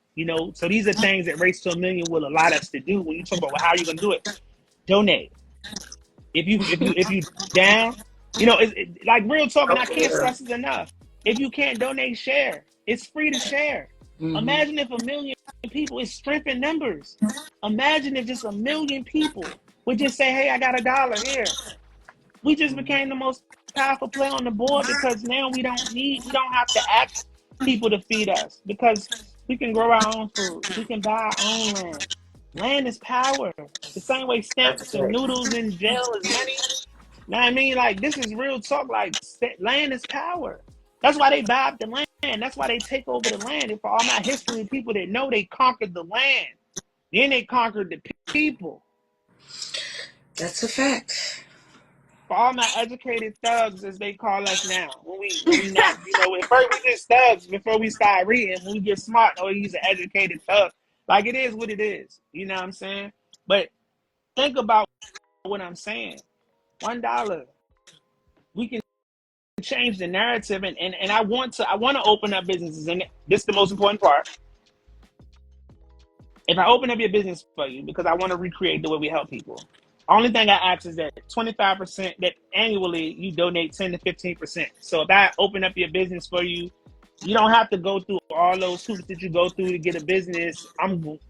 Speaker 2: so these are things that Race to a Million will allow us to do. When you talk about, well, how are you going to do it? Donate. If you down, like real talk, and I can't stress this enough. If you can't donate, share. It's free to share. Imagine if 1 million people, it's strength in numbers. Imagine if just 1 million people would just say, hey, I got $1 here. We just became the most powerful player on the board because now we don't have to ask people to feed us because we can grow our own food. We can buy our own land. Land is power. The same way stamps and noodles in jail is money. Know what I mean? Like, this is real talk. Like, land is power. That's why they buy up the land. That's why they take over the land. And for all my history, people that know they conquered the land. Then they conquered the people.
Speaker 1: That's a fact.
Speaker 2: For all my educated thugs, as they call us now, when we not, at first we just thugs before we start reading. When we get smart, oh, he's an educated thug. Like, it is what it is. You know what I'm saying? But think about what I'm saying. $1, we can change the narrative, and I want to open up businesses, and this is the most important part. If I open up your business for you, because I want to recreate the way we help people, only thing I ask is that 25%, that annually you donate 10 to 15%. So if I open up your business for you, you don't have to go through all those hoops that you go through to get a business.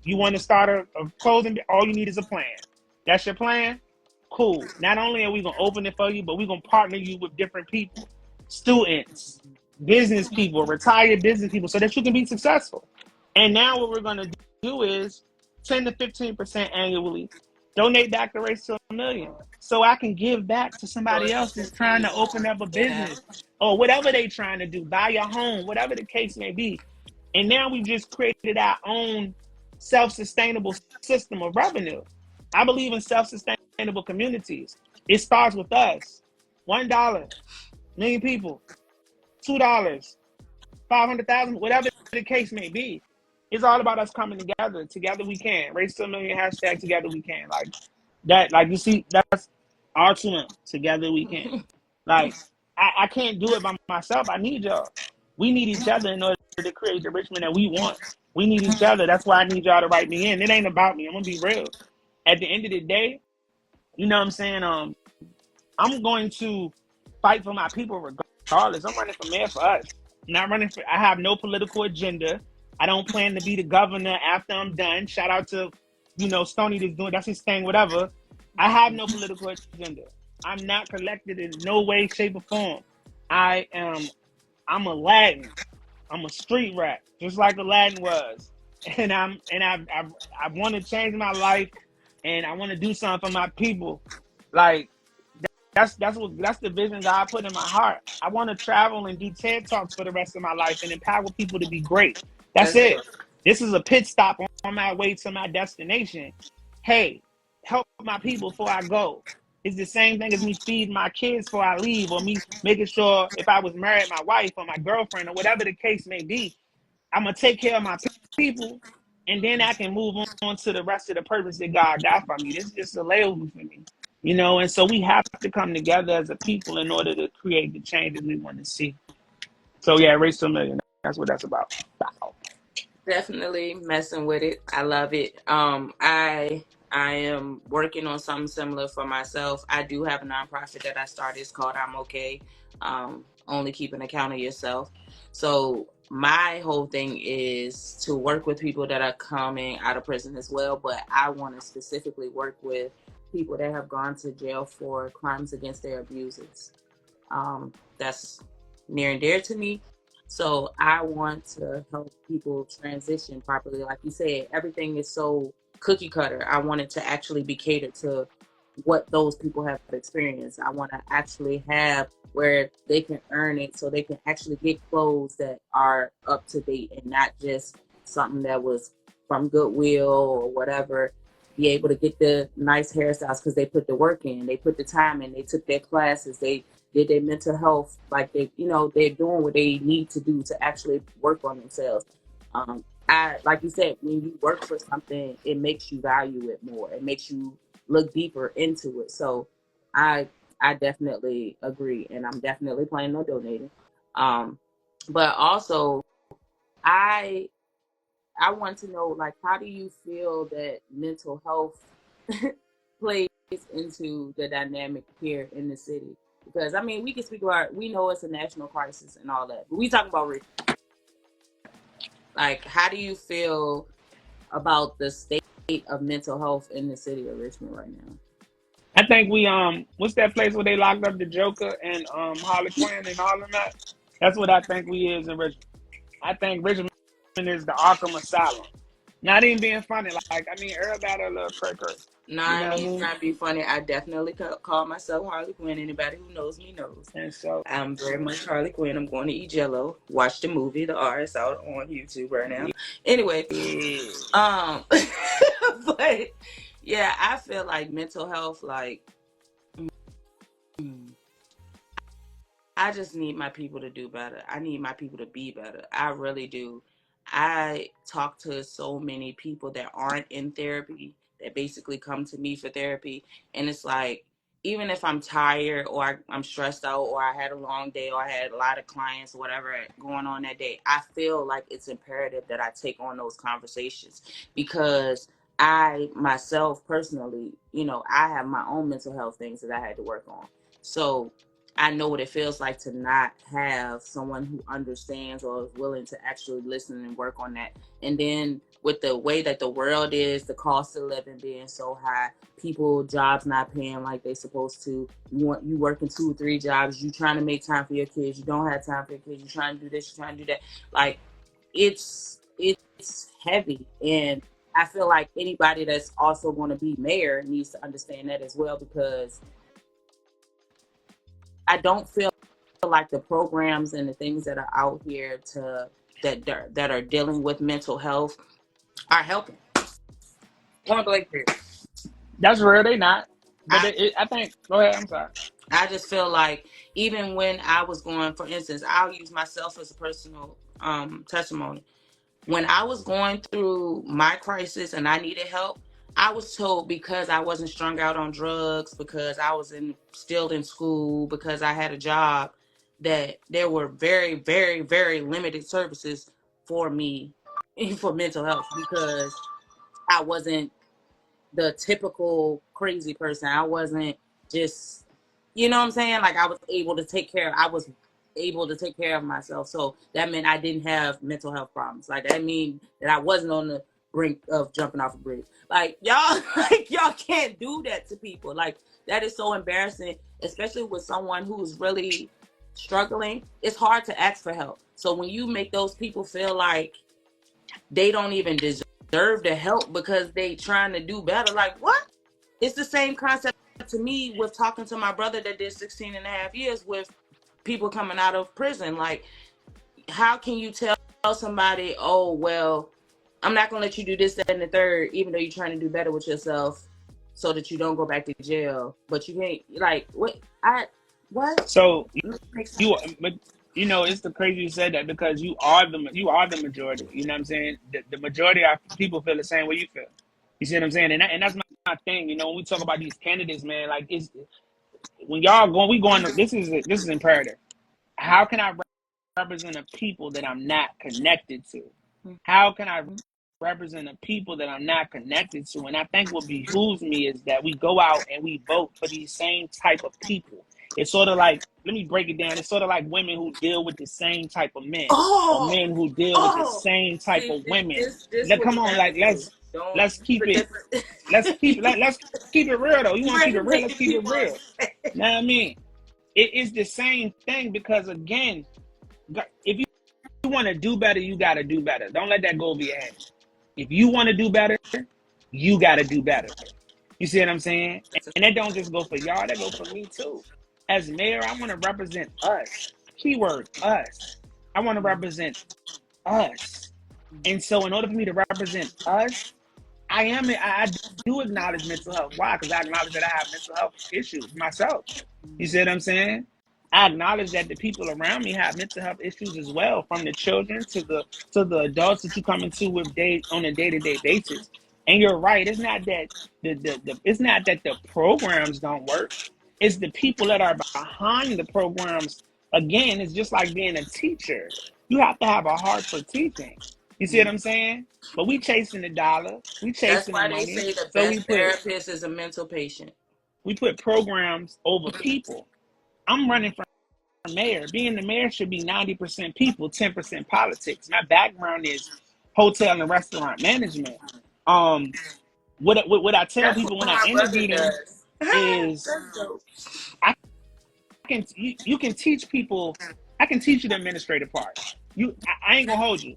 Speaker 2: You want to start a clothing, all you need is a plan. That's your plan? Cool. Not only are we going to open it for you, but we're going to partner you with different people, students, business people, retired business people, so that you can be successful. And now what we're going to do is 10 to 15% annually donate back to Race to a Million, so I can give back to somebody else that's trying to open up a business or whatever they trying to do, buy your home, whatever the case may be. And now we've just created our own self-sustainable system of revenue. I believe in self-sustainable communities. It starts with us. $1 million people, $2, 500,000, whatever the case may be. It's all about us coming together. Together we can. Race to a million hashtag together we can. Like that, like you see, that's R2M. Together we can. Like I can't do it by myself. I need y'all. We need each other in order to create the Richmond that we want. We need each other. That's why I need y'all to write me in. It ain't about me. I'm gonna be real. At the end of the day, you know what I'm saying? I'm going to fight for my people regardless. I'm running for mayor for us. I'm not running for. I have no political agenda. I don't plan to be the governor after I'm done. Shout out to, Stoney that's his thing, whatever. I have no political agenda. I'm not collected in no way, shape, or form. I'm Aladdin. I'm a street rat, just like Aladdin was. And I want to change my life, and I want to do something for my people. Like that's the vision God put in my heart. I want to travel and do TED Talks for the rest of my life and empower people to be great. That's
Speaker 1: That's
Speaker 2: it.
Speaker 1: it.
Speaker 2: This is a pit stop on my way to my destination. Hey, help my people before I go. It's the same thing as me feeding my kids before I leave, or me making sure if I was married, my wife or my girlfriend or whatever the case may be, I'm gonna take care of my people, and then I can move on to the rest of the purpose that God got for me. This is just a label for me, And so we have to come together as a people in order to create the changes we want to see. So yeah, race to a million. That's what that's about.
Speaker 1: Definitely messing with it. I love it. I am working on something similar for myself. I do have a nonprofit that I started. It's called I'm Okay. Only keep an account of yourself. So my whole thing is to work with people that are coming out of prison as well, but I want to specifically work with people that have gone to jail for crimes against their abusers. That's near and dear to me. So I want to help people transition properly. Like you said, everything is so cookie cutter. I want it to actually be catered to what those people have experienced. I want to actually have where they can earn it so they can actually get clothes that are up to date and not just something that was from Goodwill or whatever. Be able to get the nice hairstyles because they put the work in, they put the time in, they took their classes, they did their mental health, like they're doing what they need to do to actually work on themselves. I like you said, when you work for something, it makes you value it more. It makes you look deeper into it. So I I definitely agree, and I'm definitely planning on donating. Um, but also I I want to know, like, how do you feel that mental health plays into the dynamic here in the city? Because I mean, we can speak about, we know it's a national crisis and all that, but we talk about like, how do you feel about the state of mental health in the city of Richmond right now?
Speaker 2: I think we what's that place where they locked up the Joker and Harley Quinn and all of that? That's what I think we is in Richmond. I think Richmond is the Arkham Asylum. Not even being funny, like I mean, everybody a little cray.
Speaker 1: No,
Speaker 2: You
Speaker 1: I
Speaker 2: know what I
Speaker 1: mean,
Speaker 2: mean?
Speaker 1: trying to be funny. I definitely call myself Harley Quinn. Anybody who knows me knows.
Speaker 2: And so,
Speaker 1: I'm very much Harley Quinn. I'm going to eat Jello. Watch the movie. The R is out on YouTube right now. Anyway,
Speaker 2: yeah.
Speaker 1: but yeah, I feel like mental health, like, mm, I just need my people to do better. I need my people to be better. I really do. I talk to so many people that aren't in therapy that basically come to me for therapy. And it's like, even if I'm tired or I'm stressed out or I had a long day or I had a lot of clients or whatever going on that day, I feel like it's imperative that I take on those conversations because I myself personally, I have my own mental health things that I had to work on. So I know what it feels like to not have someone who understands or is willing to actually listen and work on that. And then with the way that the world is, the cost of living being so high, people jobs not paying like they supposed to. You working 2 or 3 jobs, you trying to make time for your kids, you don't have time for your kids, you trying to do this, you trying to do that. Like it's heavy, and I feel like anybody that's also going to be mayor needs to understand that as well because I don't feel like the programs and the things that are out here to that are dealing with mental health are helping. Point blank period.
Speaker 2: That's real. They not. But
Speaker 1: I
Speaker 2: I think. Go ahead. I'm sorry.
Speaker 1: I just feel like even when I was going, for instance, I'll use myself as a personal testimony. When I was going through my crisis and I needed help, I was told because I wasn't strung out on drugs, because I was still in school, because I had a job, that there were very, very, very limited services for me for mental health because I wasn't the typical crazy person. I wasn't just, you know what I'm saying? Like I was able to take care of myself. So that meant I didn't have mental health problems. Like that mean that I wasn't on the brink of jumping off a bridge. Like y'all, like y'all can't do that to people. Like that is so embarrassing, especially with someone who's really struggling. It's hard to ask for help. So when you make those people feel like they don't even deserve the help because they trying to do better. Like what? It's the same concept to me with talking to my brother that did 16 and a half years with people coming out of prison. Like, how can you tell somebody, oh, well, I'm not going to let you do this, that, and the third, even though you're trying to do better with yourself so that you don't go back to jail. But you can't, like, what?
Speaker 2: So
Speaker 1: Makes sense.
Speaker 2: but it's the crazy you said that because you are the majority. You know what I'm saying? The majority of people feel the same way you feel. You see what I'm saying? And that's my thing. When we talk about these candidates, man, like it's when y'all going, we going. This is imperative. How can I represent a people that I'm not connected to? How can I represent a people that I'm not connected to? And I think what behooves me is that we go out and we vote for these same type of people. It's sort of like, let me break it down. It's sort of like women who deal with the same type of men, or
Speaker 1: Oh,
Speaker 2: men who deal with the
Speaker 1: oh.
Speaker 2: same type
Speaker 1: See,
Speaker 2: of women.
Speaker 1: this what
Speaker 2: Come
Speaker 1: we
Speaker 2: on,
Speaker 1: have to
Speaker 2: like
Speaker 1: do. Don't
Speaker 2: let's
Speaker 1: keep
Speaker 2: keep
Speaker 1: it
Speaker 2: it
Speaker 1: different.
Speaker 2: let's keep it real though. You want to keep it
Speaker 1: Really
Speaker 2: real? Let's
Speaker 1: making
Speaker 2: keep it
Speaker 1: people
Speaker 2: real.
Speaker 1: upset.
Speaker 2: Know what I mean? It is the same thing because again, if you want to do better, you got to do better. Don't let that go over your head. If you want to do better, you got to do better. You see what I'm saying? And that don't just go for y'all, that go for me too. As mayor, I want to represent us. Keyword us. I want to represent us. And so in order for me to represent us, I do acknowledge mental health. Why? Because I acknowledge that I have mental health issues myself. You see what I'm saying? I acknowledge that the people around me have mental health issues as well, from the children to the adults that you come into with on a day-to-day basis. And you're right. It's not that it's not that the programs don't work. It's the people that are behind the programs. Again, it's just like being a teacher. You have to have a heart for teaching. You see what I'm saying? But we chasing the dollar, we
Speaker 1: That's
Speaker 2: chasing the
Speaker 1: why they
Speaker 2: money.
Speaker 1: say the
Speaker 2: So
Speaker 1: best therapist is a mental patient.
Speaker 2: we put programs over people. I'm running for mayor. Being the mayor should be 90% people, 10% politics. My background is hotel and restaurant management. Um, what I tell
Speaker 1: That's
Speaker 2: people
Speaker 1: what
Speaker 2: when I
Speaker 1: my brother
Speaker 2: interview them
Speaker 1: does.
Speaker 2: is
Speaker 1: That's dope.
Speaker 2: I you can teach people. I can teach you the administrative part. I ain't gonna hold you.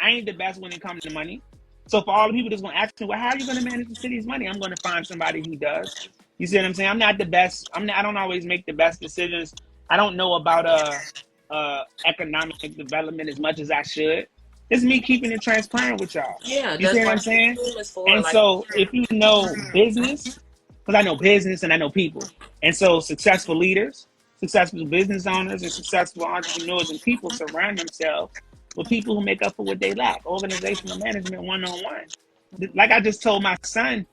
Speaker 2: I ain't the best when it comes to money. So for all the people that's gonna ask me, well, how are you gonna manage the city's money? I'm gonna find somebody who does. You see what I'm saying? I'm not the best. I don't always make the best decisions. I don't know about economic development as much as I should. It's me keeping it transparent with y'all.
Speaker 1: Yeah,
Speaker 2: You see
Speaker 1: that's
Speaker 2: what I'm
Speaker 1: what
Speaker 2: saying?
Speaker 1: Zoom is for.
Speaker 2: And
Speaker 1: Like,
Speaker 2: so if you know business, because I know business and I know people, and so successful leaders, successful business owners, and successful entrepreneurs and people surround themselves with people who make up for what they lack. Organizational management 101. Like I just told my son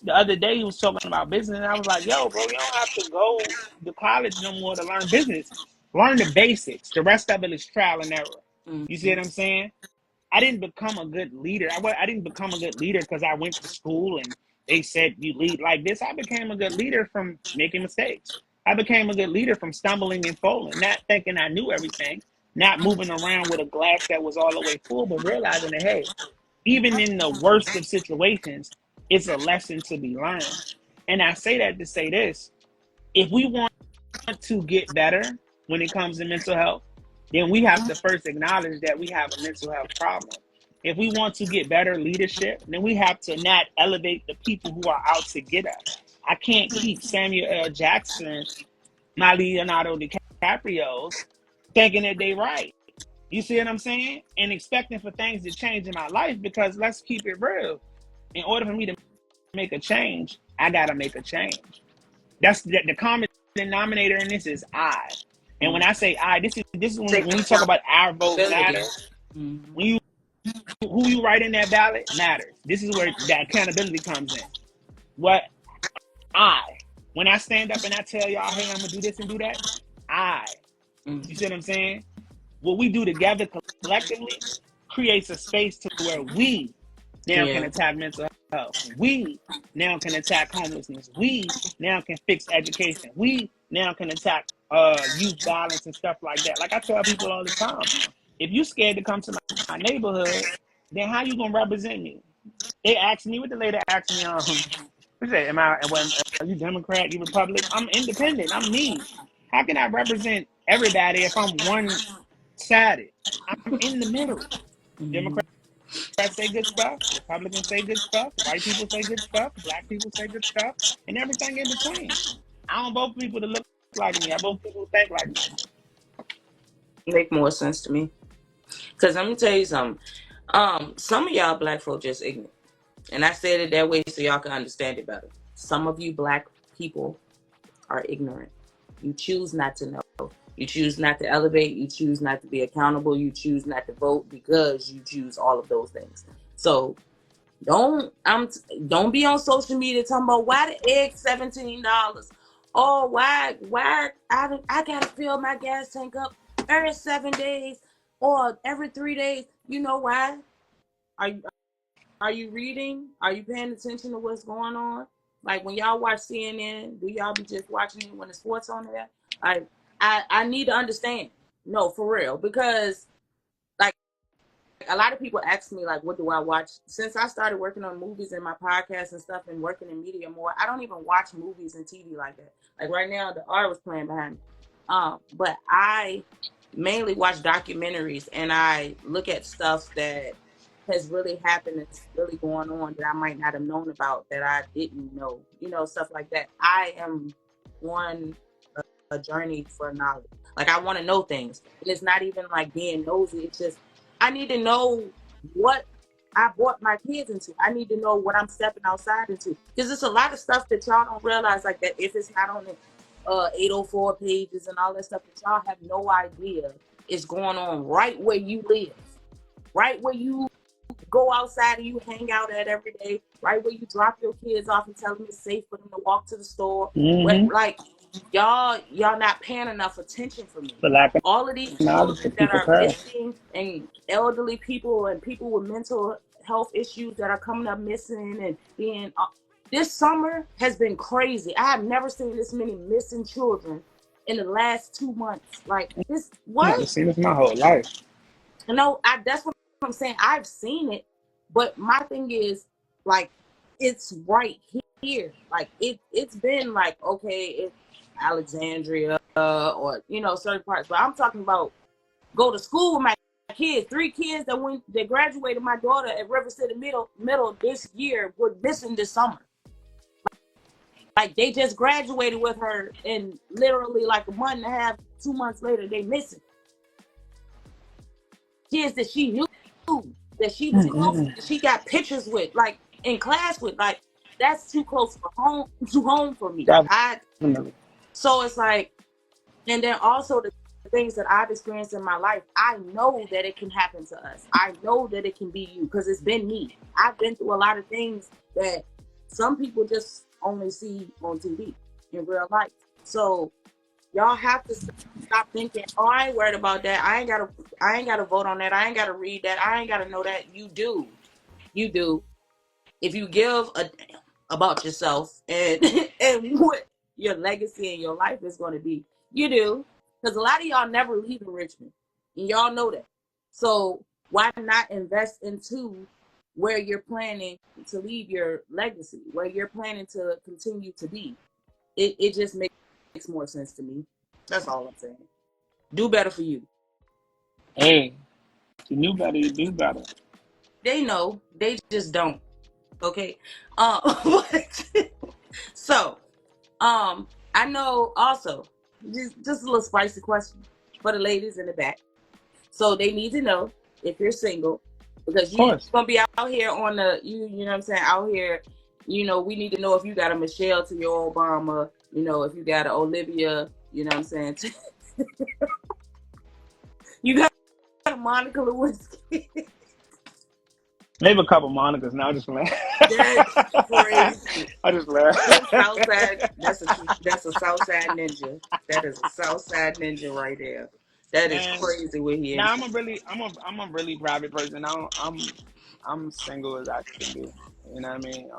Speaker 2: the other day, he was talking about business, and I was like, yo, bro, you don't have to go to college no more to learn business. Learn the basics. The rest of it is trial and error. You see what I'm saying? I didn't become a good leader. I didn't become a good leader because I went to school and they said you lead like this. I became a good leader from making mistakes. I became a good leader from stumbling and falling, not thinking I knew everything, not moving around with a glass that was all the way full, but realizing that, hey, even in the worst of situations, it's a lesson to be learned. And I say that to say this: if we want to get better when it comes to mental health, then we have to first acknowledge that we have a mental health problem. If we want to get better leadership, then we have to not elevate the people who are out to get us. I can't keep Samuel L. Jackson, my Leonardo DiCaprio's, thinking that they right. You see what I'm saying? And expecting for things to change in my life, because let's keep it real. In order for me to make a change, I gotta make a change. That's the common denominator in this is I. And when I say I, this is when
Speaker 1: Take
Speaker 2: we talk about our vote
Speaker 1: accountability.
Speaker 2: matters. When you who you write in that ballot matters. This is where that accountability comes in. What I when I stand up and I tell y'all, hey, I'm gonna do this and do that, you see what I'm saying? What we do together collectively creates a space to where we now can
Speaker 1: Yeah.
Speaker 2: attack mental health. We now can attack homelessness. We now can fix education. We now can attack youth violence and stuff like that. Like I tell people all the time, if you scared to come to my neighborhood, then how you gonna represent me? They asked me, what the lady asked me, what say, are you Democrat, you Republican? I'm independent. I'm me. How can I represent everybody if I'm one-sided? I'm in the middle. Democrats say good stuff. Republicans say good stuff. White people say good stuff. Black people say good stuff, and everything in between. I don't vote for people to look like me. I vote for people who think like me.
Speaker 1: Make more sense to me. Cause let me tell you something. Some of y'all black folk just ignorant. And I said it that way so y'all can understand it better. Some of you black people are ignorant. You choose not to know. You choose not to elevate. You choose not to be accountable. You choose not to vote because you choose all of those things. So don't be on social media talking about why the egg $17. Oh, why I gotta fill my gas tank up every 7 days or every 3 days. You know why? Are are you reading? Are you paying attention to what's going on? Like when y'all watch CNN, do y'all be just watching it when the sports on there? Like I need to understand. No, for real, because like a lot of people ask me like, what do I watch? Since I started working on movies and my podcast and stuff, and working in media more, I don't even watch movies and TV like that. Like right now, the art was playing behind me. But I mainly watch documentaries and I look at stuff that has really happened that's really going on that I might not have known about that I didn't know, stuff like that. I am on a journey for knowledge. Like I want to know things. And it's not even like being nosy. It's just I need to know what I brought my kids into. I need to know what I'm stepping outside into. Because there's a lot of stuff that y'all don't realize, like that if it's not on the 804 pages and all that stuff that y'all have no idea is going on right where you live. Right where you go outside and you hang out at every day, right where you drop your kids off and tell them it's safe for them to walk to the store. Like y'all not paying enough attention for me.
Speaker 2: For lack of
Speaker 1: All of these
Speaker 2: knowledge, the
Speaker 1: children that
Speaker 2: people
Speaker 1: are
Speaker 2: perish.
Speaker 1: missing and elderly people and people with mental health issues that are coming up missing and being this summer has been crazy. I have never seen this many missing children in the last 2 months. Like this,
Speaker 2: I never
Speaker 1: what?
Speaker 2: seen this my whole life.
Speaker 1: That's what I'm saying. I've seen it, but my thing is like it's right here. Like it's been like okay, it's Alexandria or certain parts, but I'm talking about go to school with my kids. 3 kids that graduated my daughter at River City Middle this year were missing this summer. Like they just graduated with her, and literally like a month and a half, 2 months later, they missing. Kids that she knew, that she was close, that she got pictures with, like in class with, like that's too close for home for me.
Speaker 2: Definitely.
Speaker 1: So it's like, and then also the things that I've experienced in my life, I know that it can happen to us. I know that it can be you because it's been me. I've been through a lot of things that some people just only see on TV in real life. So y'all have to stop thinking, oh, I ain't worried about that. I ain't gotta vote on that. I ain't gotta read that. I ain't gotta know that. You do. You do. If you give a damn about yourself and and what your legacy and your life is gonna be, you do. Because a lot of y'all never leave in Richmond. And y'all know that. So why not invest into where you're planning to leave your legacy, where you're planning to continue to be? It just makes more sense to me. That's all I'm saying. Do better for you.
Speaker 2: Hey, you knew better, you do better.
Speaker 1: They know. They just don't. Okay. But, so, I know also, just a little spicy question for the ladies in the back. So they need to know if you're single, because
Speaker 2: Of
Speaker 1: you're
Speaker 2: course.
Speaker 1: gonna be out here on the you know what I'm saying, out here. We need to know if you got a Michelle to your Obama. If you got an Olivia. You know what I'm saying. You got a Monica Lewinsky.
Speaker 2: Maybe a couple Monicas. Now I just playing.
Speaker 1: That's crazy.
Speaker 2: I just laugh.
Speaker 1: Southside. That's a Southside ninja. That is a Southside ninja right there. That is
Speaker 2: Man,
Speaker 1: crazy what he
Speaker 2: now
Speaker 1: into.
Speaker 2: I'm a really private person. I'm single as I can be. You know what I mean?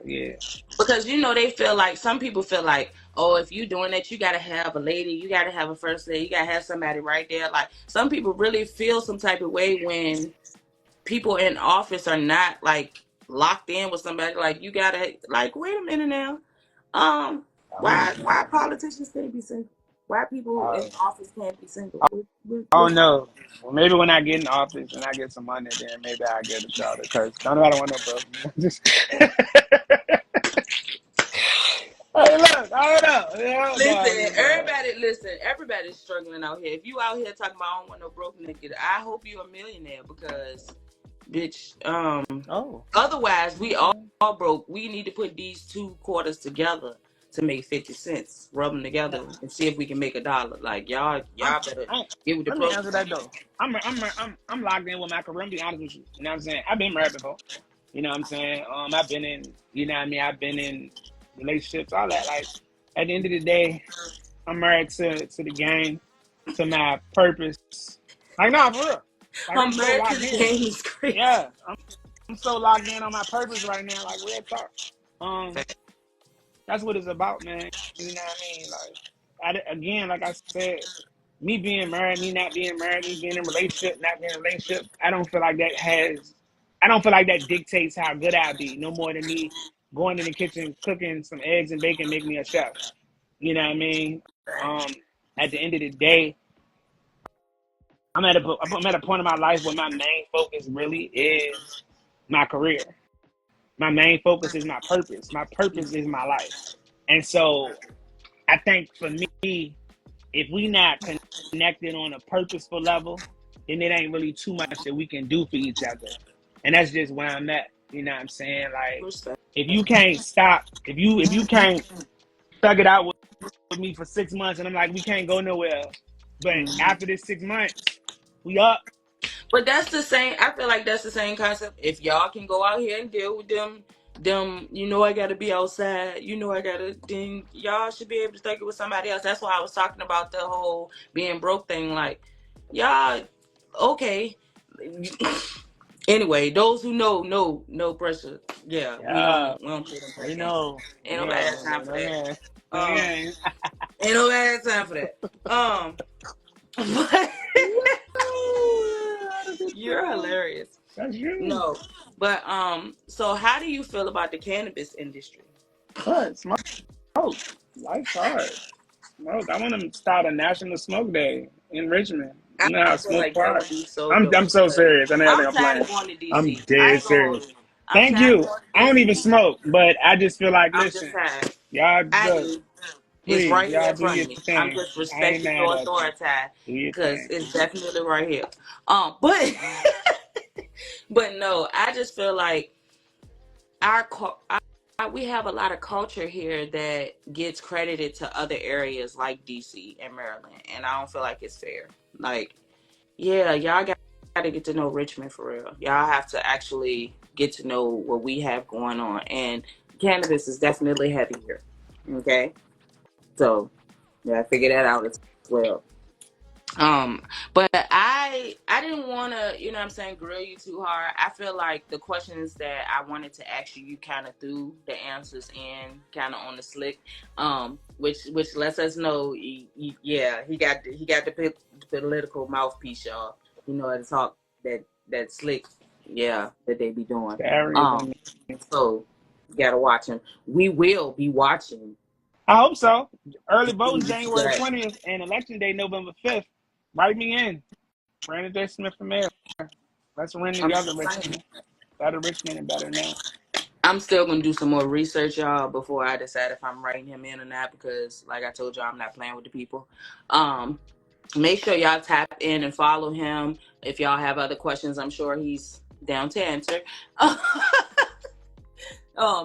Speaker 2: Yeah.
Speaker 1: Because they feel like, some people feel like, oh, if you doing that, you gotta have a lady, you gotta have a first lady, you gotta have somebody right there. Like, some people really feel some type of way when people in office are not like locked in with somebody. Like, you gotta, like, wait a minute now. Why politicians can't be single? Why people in
Speaker 2: I,
Speaker 1: office can't be single?
Speaker 2: I
Speaker 1: What's
Speaker 2: don't know. Well, maybe when I get in office and I get some money, then maybe I get a shot. Because don't nobody want no broke man. Just hey, look, I don't know. No, I'm
Speaker 1: Listen,
Speaker 2: just playing.
Speaker 1: everybody's struggling out here. If you out here talking about I don't want no broke nigga, I hope you're a millionaire, because bitch,
Speaker 2: Oh,
Speaker 1: otherwise we all
Speaker 2: okay.
Speaker 1: broke. We need to put these two quarters together to make 50 cents. Rub them together and see if we can make $1. Like,
Speaker 2: I'm,
Speaker 1: y'all better
Speaker 2: I'm,
Speaker 1: get with the
Speaker 2: let me
Speaker 1: program.
Speaker 2: answer that though. I'm locked in with my career. I'm be honest with you. You know what I'm saying? I've been married before. You know what I'm saying? I've been in. You know what I mean? I've been in relationships, all that. Like at the end of the day, I'm married to the game, to my purpose. Like nah, for real. Like I'm so locked
Speaker 1: America's
Speaker 2: in.
Speaker 1: game is crazy.
Speaker 2: Yeah, I'm so locked in on my purpose right now. Like real talk. Um, that's what it's about, man. You know what I mean? Again, like I said, me being married, me not being married, me being in a relationship, not being in a relationship, I don't feel like that dictates how good I'll be, no more than me going in the kitchen, cooking some eggs and bacon, make me a chef. You know what I mean? Um, at the end of the day, I'm at a point in my life where my main focus really is my career. My main focus is my purpose. My purpose is my life. And so I think for me, if we not connected on a purposeful level, then it ain't really too much that we can do for each other. And that's just where I'm at. You know what I'm saying? Like
Speaker 1: Respect.
Speaker 2: if you can't stop, if you can't thug it out with me for 6 months and I'm like, we can't go nowhere. But after this 6 months, we up.
Speaker 1: But that's the same. I feel like that's the same concept. If y'all can go out here and deal with them, I gotta be outside. I gotta. Then y'all should be able to take it with somebody else. That's why I was talking about the whole being broke thing. Like, y'all, okay. Anyway, those who know, no pressure. Yeah,
Speaker 2: Yeah.
Speaker 1: we don't play them
Speaker 2: We
Speaker 1: type games.
Speaker 2: know.
Speaker 1: Ain't
Speaker 2: We
Speaker 1: nobody
Speaker 2: know.
Speaker 1: have time for
Speaker 2: No
Speaker 1: that.
Speaker 2: game. No
Speaker 1: Um,
Speaker 2: game.
Speaker 1: ain't nobody have time for that. But
Speaker 2: That's a good
Speaker 1: you're
Speaker 2: time.
Speaker 1: hilarious.
Speaker 2: That's you.
Speaker 1: No, but so how do you feel about the cannabis industry?
Speaker 2: What? Smoke. Life's hard. Smoke. I want to start a national smoke day in Richmond.
Speaker 1: I
Speaker 2: You know how
Speaker 1: feel
Speaker 2: smoke
Speaker 1: like that
Speaker 2: pot.
Speaker 1: would be so
Speaker 2: I'm
Speaker 1: dope
Speaker 2: so
Speaker 1: because
Speaker 2: serious. I know I think
Speaker 1: I'm
Speaker 2: I'm
Speaker 1: tired
Speaker 2: playing.
Speaker 1: of going to
Speaker 2: I'm
Speaker 1: DC. I
Speaker 2: dead
Speaker 1: ain't gonna hold
Speaker 2: serious.
Speaker 1: you. I'm
Speaker 2: Thank
Speaker 1: tired of
Speaker 2: you.
Speaker 1: going to
Speaker 2: I don't even
Speaker 1: DC.
Speaker 2: smoke, but I just feel like,
Speaker 1: I'm just
Speaker 2: listen,
Speaker 1: tired.
Speaker 2: y'all
Speaker 1: I
Speaker 2: look,
Speaker 1: do. It's
Speaker 2: please,
Speaker 1: right here
Speaker 2: y'all
Speaker 1: in
Speaker 2: do
Speaker 1: front
Speaker 2: your
Speaker 1: of me. I'm
Speaker 2: thing.
Speaker 1: just
Speaker 2: I ain't
Speaker 1: respecting
Speaker 2: mad
Speaker 1: your
Speaker 2: at you.
Speaker 1: authority
Speaker 2: Do your
Speaker 1: because
Speaker 2: thing.
Speaker 1: it's definitely right here. But but no, I just feel like our, we have a lot of culture here that gets credited to other areas like DC and Maryland, and I don't feel like it's fair. Like, yeah, y'all got to get to know Richmond for real. Y'all have to actually get to know what we have going on, and cannabis is definitely heavy here. Okay, so yeah, figure that out as well. Um, but I didn't want to, what I'm saying, grill you too hard. I feel like the questions that I wanted to ask you, you kind of threw the answers in, kind of on the slick, which lets us know, yeah, he got the political mouthpiece, y'all. How to talk that slick, yeah, that they be doing.
Speaker 2: The areas
Speaker 1: Um,
Speaker 2: on me.
Speaker 1: so you gotta watch him. We will be watching
Speaker 2: I hope so.
Speaker 1: to
Speaker 2: Early
Speaker 1: see
Speaker 2: voting
Speaker 1: what you
Speaker 2: January
Speaker 1: got.
Speaker 2: 20th and election day November 5th. Write me in. Brandon J. Smith for mayor. Let's win
Speaker 1: I'm
Speaker 2: together,
Speaker 1: just saying.
Speaker 2: Richmond. Better Richmond and better now.
Speaker 1: I'm still gonna do some more research, y'all, before I decide if I'm writing him in or not. Because, like I told y'all, I'm not playing with the people. Um, Make sure y'all tap in and follow him. If y'all have other questions, I'm sure he's down to answer.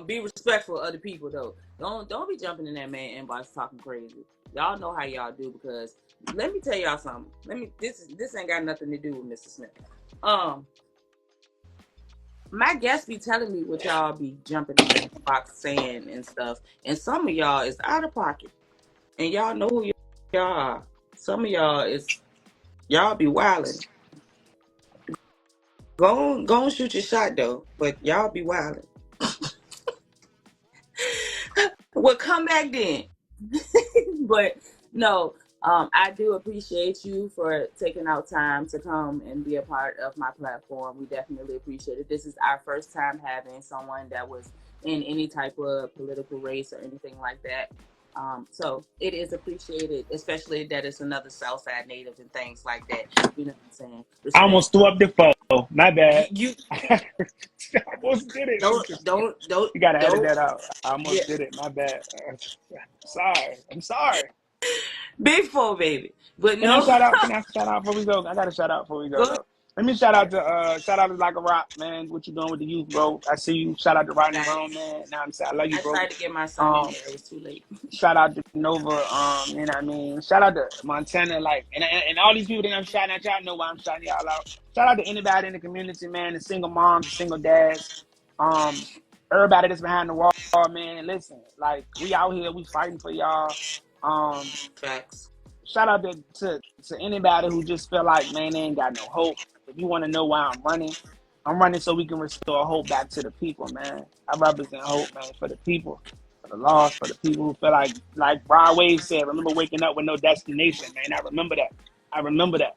Speaker 1: Be respectful of other people though. Don't be jumping in that man inbox talking crazy. Y'all know how y'all do, because let me tell y'all something. This ain't got nothing to do with Mr. Smith. My guests be telling me what y'all be jumping in the inbox saying and stuff, and some of y'all is out of pocket, and y'all know who y'all are. Some of y'all be wilding. Go and shoot your shot though, but y'all be wilding. Well, come back then. But no, I do appreciate you for taking out time to come and be a part of my platform. We definitely appreciate it. This is our first time having someone that was in any type of political race or anything like that. So it is appreciated, especially that it's another Southside native and things like that. You know what I'm saying?
Speaker 2: I
Speaker 1: Respect.
Speaker 2: almost threw up the phone. My bad.
Speaker 1: You
Speaker 2: I almost did it. You gotta edit
Speaker 1: don't.
Speaker 2: that out. I
Speaker 1: Yeah,
Speaker 2: almost did it. My bad. Sorry. I'm sorry.
Speaker 1: big four baby, but
Speaker 2: Can I
Speaker 1: no.
Speaker 2: shout out? Can I shout out before we go? I got to shout out before we go
Speaker 1: Go
Speaker 2: though. Let me shout out to Like a Rock, man. What you doing with the youth, bro? I see you. Shout out to Riding
Speaker 1: ahead.
Speaker 2: Around, man. Now I'm saying I love you,
Speaker 1: I
Speaker 2: bro.
Speaker 1: tried to get my son in
Speaker 2: Um,
Speaker 1: there. It was too late.
Speaker 2: Shout out to Nova. You know what I mean? Shout out to Montana, like, and all these people that I'm shouting at, y'all know why I'm shouting y'all out. Shout out to anybody in the community, man. The single moms, the single dads, um, everybody that's behind the wall, man. Listen, like, we out here, we fighting for y'all. Um,
Speaker 1: Facts.
Speaker 2: Shout out to anybody who just feel like, man, they ain't got no hope. If you want to know why I'm running so we can restore hope back to the people, man. I represent hope, man, for the people, for the lost, for the people who feel like Rod Wave said, remember waking up with no destination, man. I remember that. I remember that.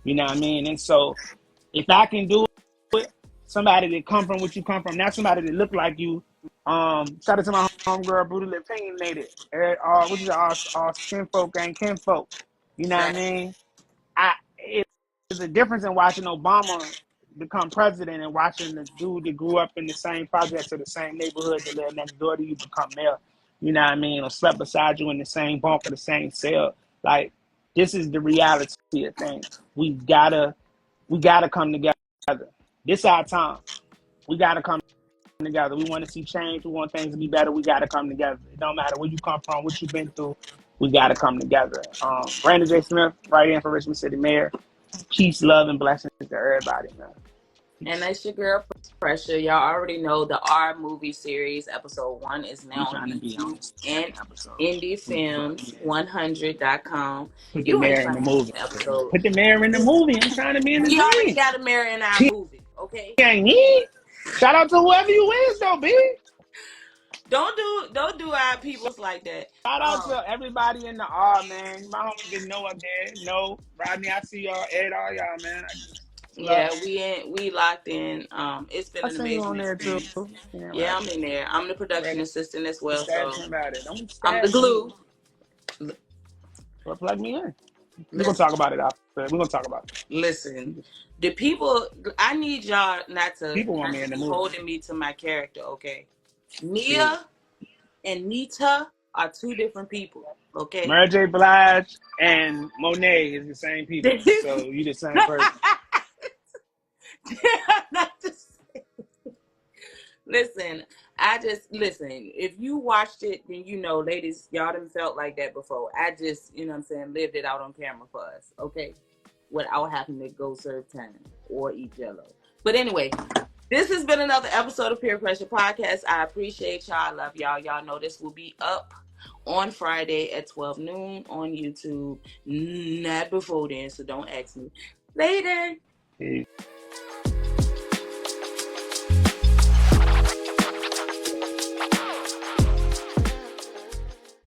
Speaker 2: You know what I mean? And so if I can do it, somebody that come from what you come from, not somebody that look like you. Shout out to my homegirl, brutally opinionated. What is it? All skin folk and kinfolk. You know what I
Speaker 1: Facts.
Speaker 2: mean? There's a difference in watching Obama become president and watching the dude that grew up in the same projects or the same neighborhood that lived next door to you become mayor. You know what I mean? Or slept beside you in the same bunk or the same cell. Like, this is the reality of things. We gotta come together. This is our time. We gotta come together. We want to see change. We want things to be better. We gotta come together. It don't matter where you come from, what you've been through. We gotta come together. Brandon J. Smith, right in for Richmond City Mayor. Peace, love, and blessings to everybody, man.
Speaker 1: And
Speaker 2: Peace.
Speaker 1: that's your girl Pressure. Y'all already know the R movie series episode 1 is
Speaker 2: I'm
Speaker 1: now on
Speaker 2: trying to be on
Speaker 1: YouTube
Speaker 2: the
Speaker 1: and
Speaker 2: second episode.
Speaker 1: IndieFilms100.com.
Speaker 2: Put the
Speaker 1: You ain't
Speaker 2: mayor in
Speaker 1: trying
Speaker 2: the
Speaker 1: to be
Speaker 2: movie.
Speaker 1: in the episode.
Speaker 2: Put the mayor in the movie. I'm trying to be in the
Speaker 1: We already
Speaker 2: dream.
Speaker 1: got a mirror in our movie, okay?
Speaker 2: Shout out to whoever you is, though, B.
Speaker 1: Don't do our peoples like that.
Speaker 2: Shout out to everybody in the R, man. My homie didn't know up there. No, Rodney, I see y'all. Ed, all y'all, man. It's
Speaker 1: Yeah,
Speaker 2: love.
Speaker 1: we locked in. It's been
Speaker 2: I
Speaker 1: an
Speaker 2: seen you
Speaker 1: amazing
Speaker 2: on there, too.
Speaker 1: experience.
Speaker 2: Yeah,
Speaker 1: Yeah,
Speaker 2: right
Speaker 1: I'm
Speaker 2: there.
Speaker 1: in there. I'm the production
Speaker 2: Ready?
Speaker 1: assistant as
Speaker 2: Don't
Speaker 1: well,
Speaker 2: stab
Speaker 1: so
Speaker 2: somebody. Don't
Speaker 1: I'm the
Speaker 2: stab me.
Speaker 1: glue.
Speaker 2: Well, plug me in. We're going to
Speaker 1: Listen,
Speaker 2: talk about it after. We're going to talk about
Speaker 1: listen.
Speaker 2: it.
Speaker 1: The people, I need y'all not to
Speaker 2: People want
Speaker 1: not
Speaker 2: me
Speaker 1: to
Speaker 2: in the
Speaker 1: be
Speaker 2: movie.
Speaker 1: holding me to my character, okay?
Speaker 2: Shoot.
Speaker 1: Nia and Nita are two different people, okay?
Speaker 2: Mary J. Blige and Monet is the same people. So you the same person.
Speaker 1: Not the same. Listen, I just listen. If you watched it, then you know, ladies, y'all done felt like that before. I just, you know what I'm saying, lived it out on camera for us, okay? Without having to go serve time or eat jello. But anyway, this has been another episode of Peer Pressure Podcast. I appreciate y'all. I love y'all. Y'all know this will be up on Friday at 12 noon on YouTube. Not before then, so don't ask me. Later.
Speaker 2: Peace.